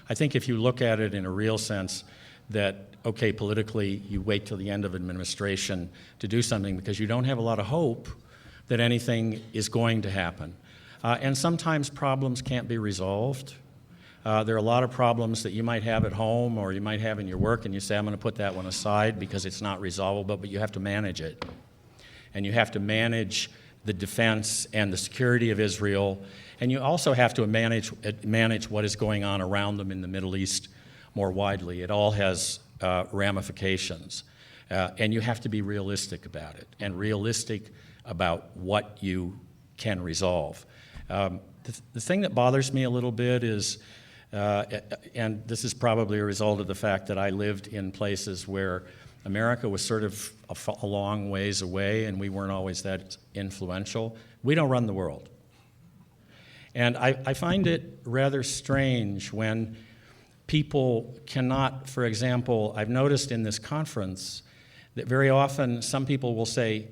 S3: I think if you look at it in a real sense that, okay, politically you wait till the end of administration to do something because you don't have a lot of hope that anything is going to happen. And sometimes problems can't be resolved. There are a lot of problems that you might have at home or you might have in your work, and you say, I'm going to put that one aside because it's not resolvable, but you have to manage it. And you have to manage the defense and the security of Israel, and you also have to manage what is going on around them in the Middle East more widely. It all has ramifications. And you have to be realistic about it, and realistic about what you can resolve. The thing that bothers me a little bit is, and this is probably a result of the fact that I lived in places where America was sort of a long ways away and we weren't always that influential. We don't run the world. And I find it rather strange when people cannot, for example, I've noticed in this conference that very often some people will say,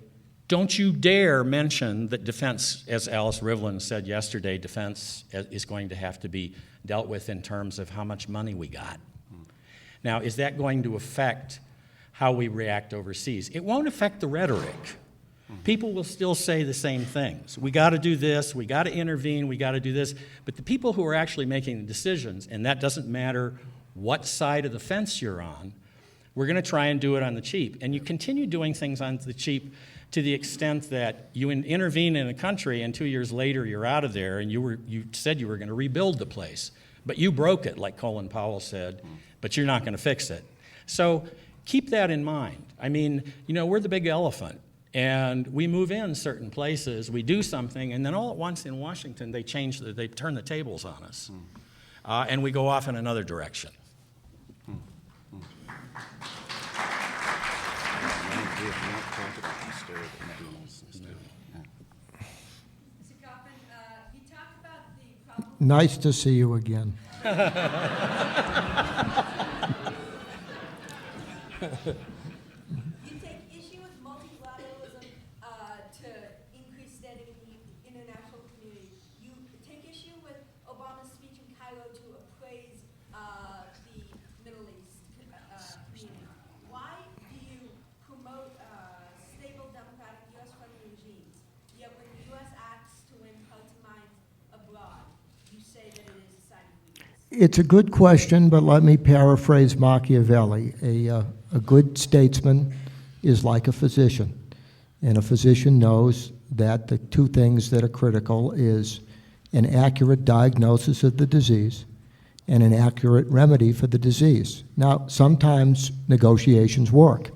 S3: don't you dare mention that defense, as Alice Rivlin said yesterday, defense is going to have to be dealt with in terms of how much money we got. Now, is that going to affect how we react overseas? It won't affect the rhetoric. People will still say the same things. We got to do this, we got to intervene, we got to do this. But the people who are actually making the decisions, and that doesn't matter what side of the fence you're on, we're going to try and do it on the cheap. And you continue doing things on the cheap to the extent that you intervene in a country and 2 years later you're out of there and you said you were going to rebuild the place. But you broke it, like Colin Powell said, but you're not going to fix it. So keep that in mind. I mean, you know, we're the big elephant. And we move in certain places, we do something, and then all at once in Washington, they turn the tables on us. And we go off in another direction.
S6: Mr. Kaufman, you talked about the problem.
S4: Nice to see you again.
S6: You take issue with multilateralism to increase standing in the international community. You take issue with Obama's speech in Cairo to appraise the Middle East community. Why do you promote stable, democratic, U.S.-friendly regimes, yet when the U.S. acts to win hearts and minds abroad, you say that it is a sign of weakness?
S4: It's a good question, but let me paraphrase Machiavelli. A good statesman is like a physician, and a physician knows that the two things that are critical is an accurate diagnosis of the disease and an accurate remedy for the disease. Now, sometimes negotiations work.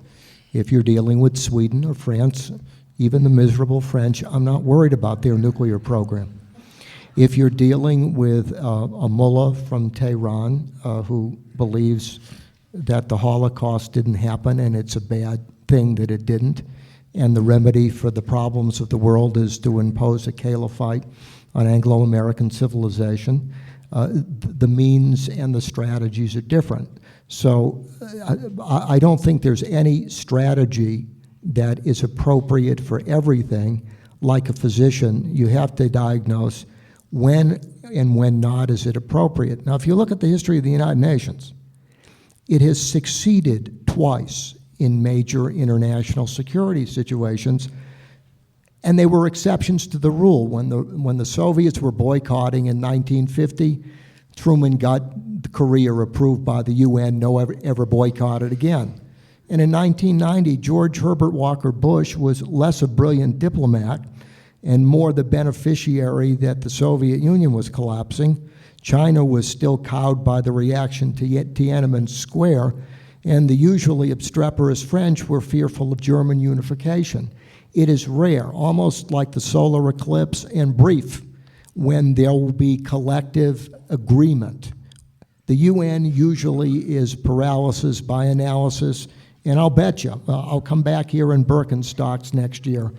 S4: If you're dealing with Sweden or France, even the miserable French, I'm not worried about their nuclear program. If you're dealing with a mullah from Tehran who believes that the Holocaust didn't happen and it's a bad thing that it didn't, and the remedy for the problems of the world is to impose a caliphate on Anglo-American civilization, the means and the strategies are different. So I don't think there's any strategy that is appropriate for everything. Like a physician, you have to diagnose when and when not is it appropriate. Now, if you look at the history of the United Nations, it has succeeded twice in major international security situations, and they were exceptions to the rule. When the Soviets were boycotting in 1950, Truman got Korea approved by the UN, no ever boycotted again. And in 1990, George Herbert Walker Bush was less a brilliant diplomat and more the beneficiary that the Soviet Union was collapsing. China was still cowed by the reaction to Tiananmen Square, and the usually obstreperous French were fearful of German unification. It is rare, almost like the solar eclipse, and brief, when there will be collective agreement. The UN usually is paralysis by analysis, and I'll bet you, I'll come back here in Birkenstocks next year.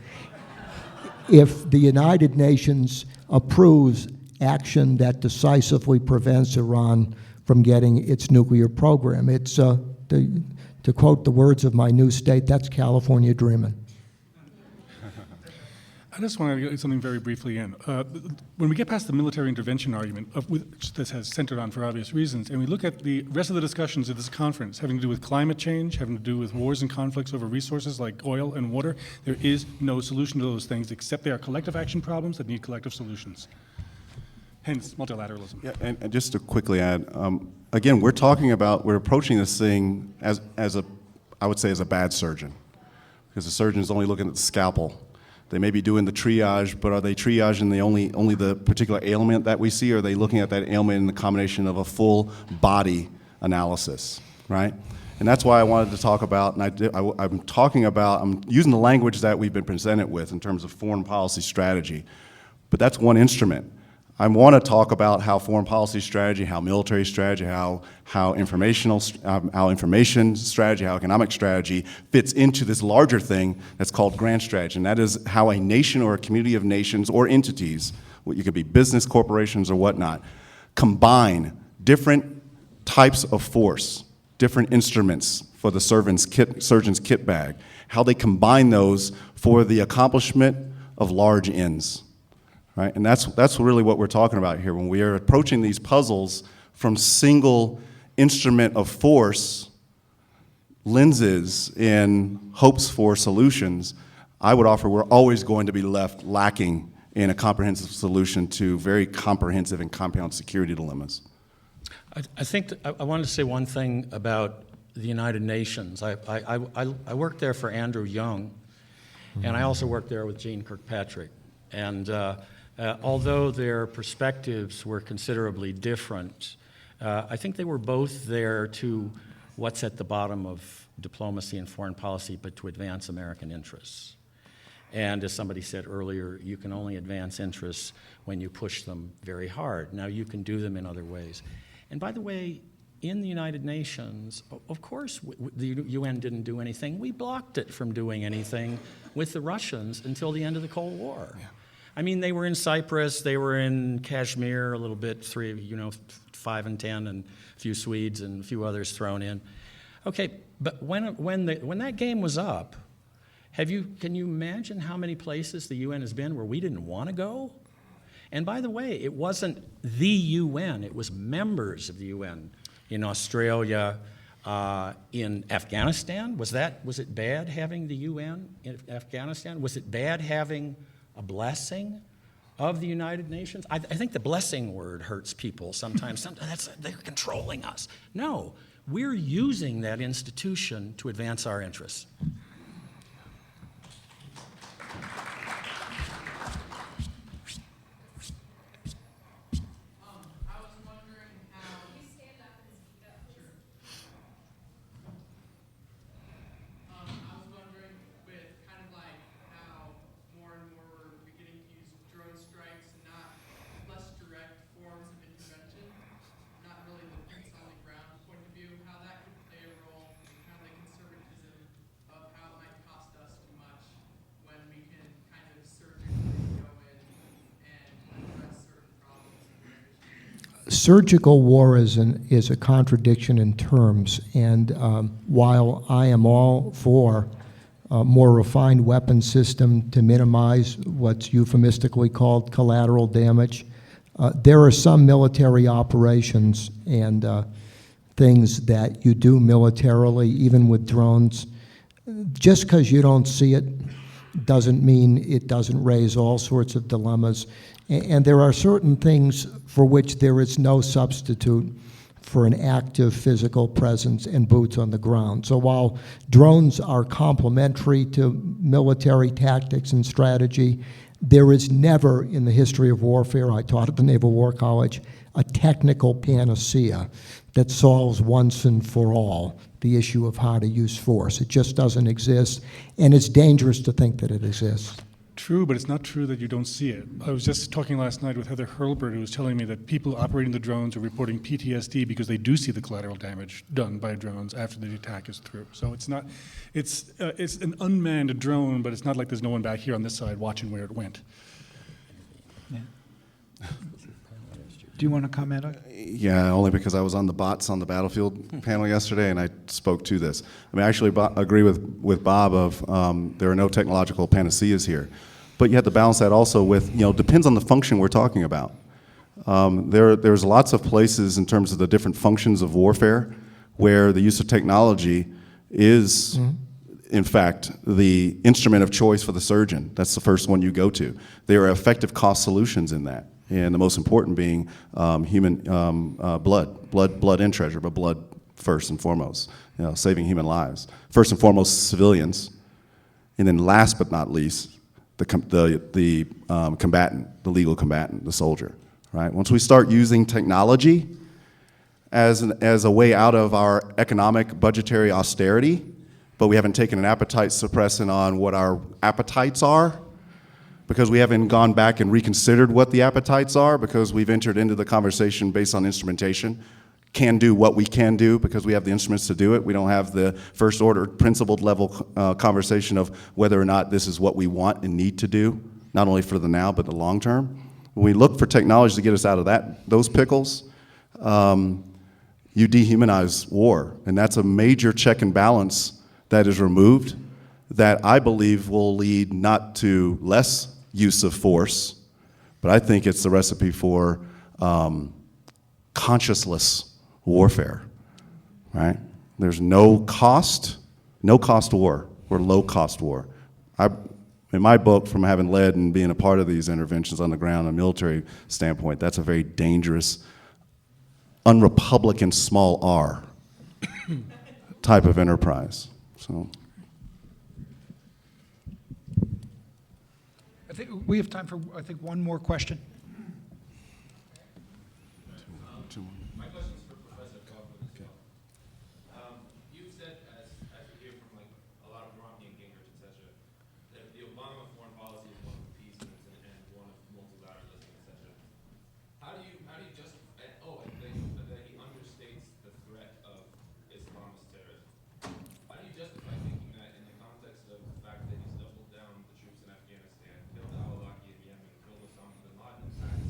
S4: If the United Nations approves action that decisively prevents Iran from getting its nuclear program, it's, to quote the words of my new state, that's California dreaming.
S2: I just want to get something very briefly in. When we get past the military intervention argument, which this has centered on for obvious reasons, and we look at the rest of the discussions at this conference having to do with climate change, having to do with wars and conflicts over resources like oil and water, there is no solution to those things except they are collective action problems that need collective solutions. Hence, multilateralism.
S5: Yeah, and just to quickly add, again, we're approaching this thing as I would say, as a bad surgeon, because the surgeon is only looking at the scalpel. They may be doing the triage, but are they triaging only the particular ailment that we see, or are they looking at that ailment in the combination of a full body analysis, right? And that's why I wanted to talk about, and I'm using the language that we've been presented with in terms of foreign policy strategy, but that's one instrument. I want to talk about how foreign policy strategy, how military strategy, how information strategy, how economic strategy fits into this larger thing that's called grand strategy, and that is how a nation or a community of nations or entities, you could be business corporations or whatnot, combine different types of force, different instruments for the surgeon's kit bag, how they combine those for the accomplishment of large ends. Right? And that's really what we're talking about here. When we are approaching these puzzles from single instrument of force lenses in hopes for solutions, I would offer we're always going to be left lacking in a comprehensive solution to very comprehensive and compound security dilemmas.
S3: I think I wanted to say one thing about the United Nations. I worked there for Andrew Young, and I also worked there with Jeane Kirkpatrick. And although their perspectives were considerably different, I think they were both there to what's at the bottom of diplomacy and foreign policy, but to advance American interests. And as somebody said earlier, you can only advance interests when you push them very hard. Now, you can do them in other ways. And by the way, in the United Nations, of course, the UN didn't do anything. We blocked it from doing anything with the Russians until the end of the Cold War. Yeah. I mean, they were in Cyprus, they were in Kashmir a little bit, 5 and 10, and a few Swedes and a few others thrown in. Okay, but when that game was up, can you imagine how many places the UN has been where we didn't want to go? And by the way, it wasn't the UN, it was members of the UN in Australia, in Afghanistan. Was it bad having the UN in Afghanistan? Was it bad having a blessing of the United Nations? I think the blessing word hurts people sometimes. They're controlling us. No, we're using that institution to advance our interests.
S4: Surgical war is a contradiction in terms, and while I am all for a more refined weapon system to minimize what's euphemistically called collateral damage, there are some military operations and things that you do militarily, even with drones. Just because you don't see it doesn't mean it doesn't raise all sorts of dilemmas. And there are certain things for which there is no substitute for an active physical presence and boots on the ground. So while drones are complementary to military tactics and strategy, there is never in the history of warfare, I taught at the Naval War College, a technical panacea that solves once and for all the issue of how to use force. It just doesn't exist, and it's dangerous to think that it exists.
S2: True, but it's not true that you don't see it. I was just talking last night with Heather Hurlbert, who was telling me that people operating the drones are reporting PTSD because they do see the collateral damage done by drones after the attack is through. So it's not, it's an unmanned drone, but it's not like there's no one back here on this side watching where it went.
S1: Do you want to comment?
S5: Yeah, only because I was on the bots on the battlefield panel yesterday, and I spoke to this. I mean, I actually agree with Bob of there are no technological panaceas here, but you have to balance that also with, depends on the function we're talking about. There's lots of places in terms of the different functions of warfare where the use of technology is, in fact, the instrument of choice for the surgeon. That's the first one you go to. There are effective cost solutions in that. And the most important being human blood and treasure, but blood first and foremost, saving human lives. First and foremost, civilians, and then last but not least, the combatant, the legal combatant, the soldier. Right? Once we start using technology as a way out of our economic budgetary austerity, but we haven't taken an appetite suppressant on what our appetites are, because we haven't gone back and reconsidered what the appetites are, because we've entered into the conversation based on instrumentation, can do what we can do because we have the instruments to do it. We don't have the first order principled level conversation of whether or not this is what we want and need to do, not only for the now but the long term. When we look for technology to get us out of those pickles, you dehumanize war, and that's a major check and balance that is removed that I believe will lead not to less use of force, but I think it's the recipe for conscienceless warfare, right? There's no cost war or low cost war. In my book, from having led and being a part of these interventions on the ground, on a military standpoint, that's a very dangerous, unrepublican small r type of enterprise. So.
S1: I think we have time for, one more question.
S7: My question is for Professor Kaufman as well. You've said, as we hear from a lot of Romney and Gingrich, etc., that the Obama foreign policy is one of appeasement and one of multilateralism, etc. How do you justify? That he understates the threat of Islamist terrorism. How do you justify thinking that in the context of the fact that he's doubled down the troops in Afghanistan, killed al-Awlaki in Yemen, killed Osama bin Laden in Pakistan,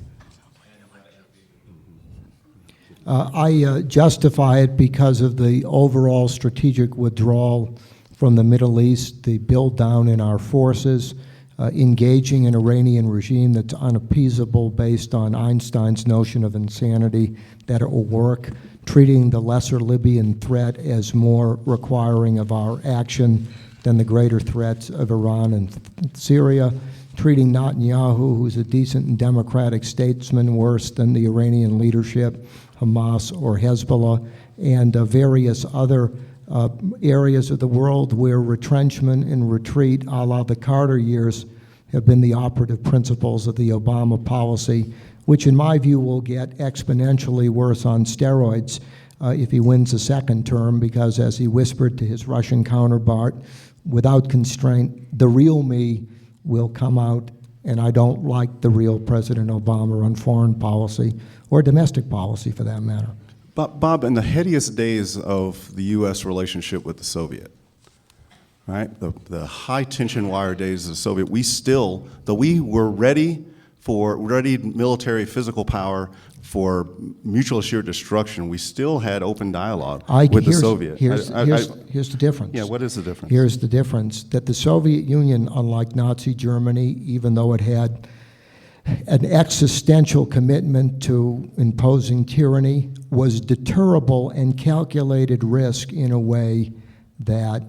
S4: I justify it because of the overall strategic withdrawal from the Middle East, the build down in our forces, engaging an Iranian regime that's unappeasable based on Einstein's notion of insanity, that it will work, treating the lesser Libyan threat as more requiring of our action than the greater threats of Iran and Syria, treating Netanyahu, who's a decent and democratic statesman, worse than the Iranian leadership, Hamas or Hezbollah, and various other areas of the world where retrenchment and retreat, a la the Carter years, have been the operative principles of the Obama policy, which in my view will get exponentially worse on steroids if he wins a second term, because as he whispered to his Russian counterpart, without constraint, the real me will come out, and I don't like the real President Obama on foreign policy, or domestic policy for that matter.
S5: Bob, in the headiest days of the U.S. relationship with the Soviet, right, the high-tension wire days of the Soviet, we still, though we were ready military physical power for mutual assured destruction, we still had open dialogue with the Soviet.
S4: Here's the difference.
S5: Yeah, what is the difference?
S4: Here's the difference, that the Soviet Union, unlike Nazi Germany, even though it had an existential commitment to imposing tyranny, was deterrable and calculated risk in a way that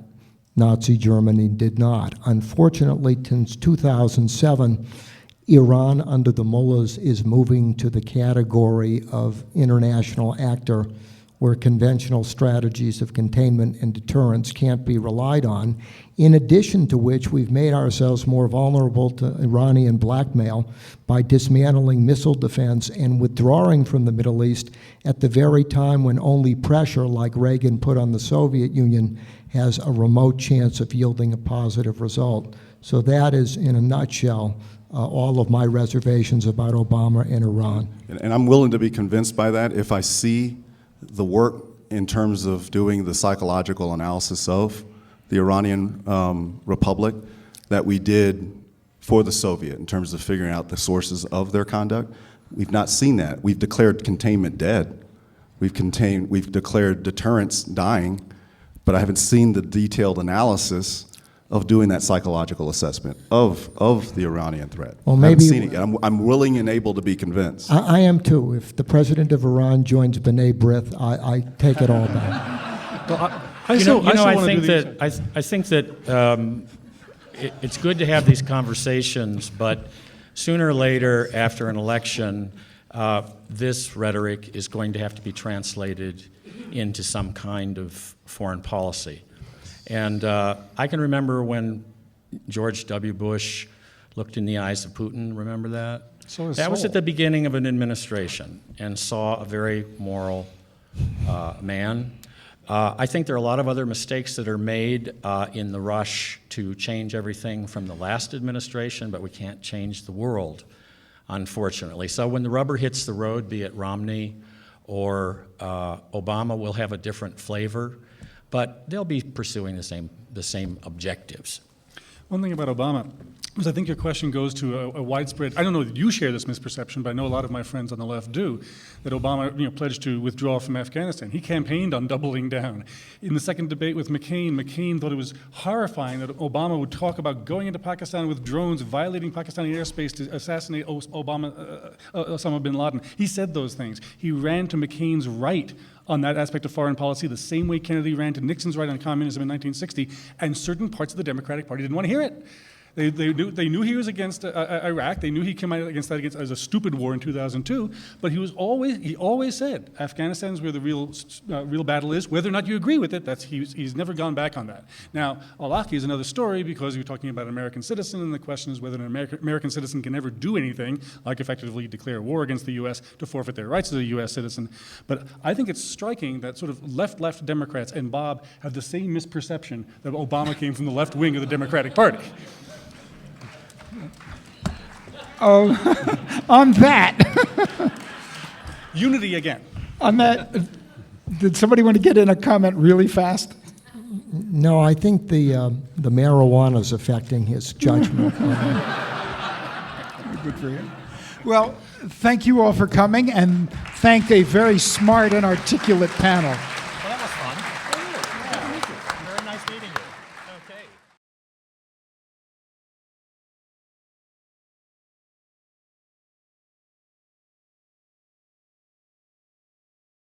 S4: Nazi Germany did not. Unfortunately, since 2007, Iran under the mullahs is moving to the category of international actor where conventional strategies of containment and deterrence can't be relied on, in addition to which we've made ourselves more vulnerable to Iranian blackmail by dismantling missile defense and withdrawing from the Middle East at the very time when only pressure, like Reagan put on the Soviet Union, has a remote chance of yielding a positive result. So that is, in a nutshell, all of my reservations about Obama and Iran.
S5: And I'm willing to be convinced by that if I see the work in terms of doing the psychological analysis of the Iranian Republic that we did for the Soviet in terms of figuring out the sources of their conduct. We've not seen that. We've declared containment dead. We've declared deterrence dying, but I haven't seen the detailed analysis of doing that psychological assessment of the Iranian threat.
S4: Well,
S5: I haven't
S4: maybe-
S5: seen it yet. I'm willing and able to be convinced.
S4: I am too. If the president of Iran joins B'nai B'rith, I take it all back.
S2: Well, I
S3: You
S2: still
S3: know, I
S2: wanna
S3: think
S2: do
S3: that
S2: these-
S3: I think that it's good to have these conversations, but sooner or later, after an election, this rhetoric is going to have to be translated into some kind of foreign policy. And I can remember when George W. Bush looked in the eyes of Putin. Remember that?
S2: So is
S3: That was
S2: Saul.
S3: at the beginning of an administration, and saw a very moral man. I think there are a lot of other mistakes that are made in the rush to change everything from the last administration, but we can't change the world, unfortunately. So when the rubber hits the road, be it Romney or Obama, will have a different flavor, but they'll be pursuing the same objectives.
S2: One thing about Obama is I think your question goes to a widespread, I don't know that you share this misperception, but I know a lot of my friends on the left do, that Obama pledged to withdraw from Afghanistan. He campaigned on doubling down. In the second debate with McCain thought it was horrifying that Obama would talk about going into Pakistan with drones, violating Pakistani airspace to assassinate Osama bin Laden. He said those things. He ran to McCain's right on that aspect of foreign policy, the same way Kennedy ran to Nixon's right on communism in 1960, and certain parts of the Democratic Party didn't want to hear it. They knew he was against Iraq. They knew he came out against that as a stupid war in 2002. But he always said Afghanistan's where the real battle is. Whether or not you agree with it, he's never gone back on that. Now, Al-Awlaki is another story because you're talking about an American citizen, and the question is whether an American citizen can ever do anything like effectively declare war against the U.S. to forfeit their rights as a U.S. citizen. But I think it's striking that sort of left Democrats and Bob have the same misperception that Obama came from the left wing of the Democratic Party.
S1: On that,
S2: Unity again.
S1: did somebody want to get in a comment really fast?
S4: No, I think the marijuana is affecting his judgment.
S1: Good for you. Well, thank you all for coming, and thank a very smart and articulate panel.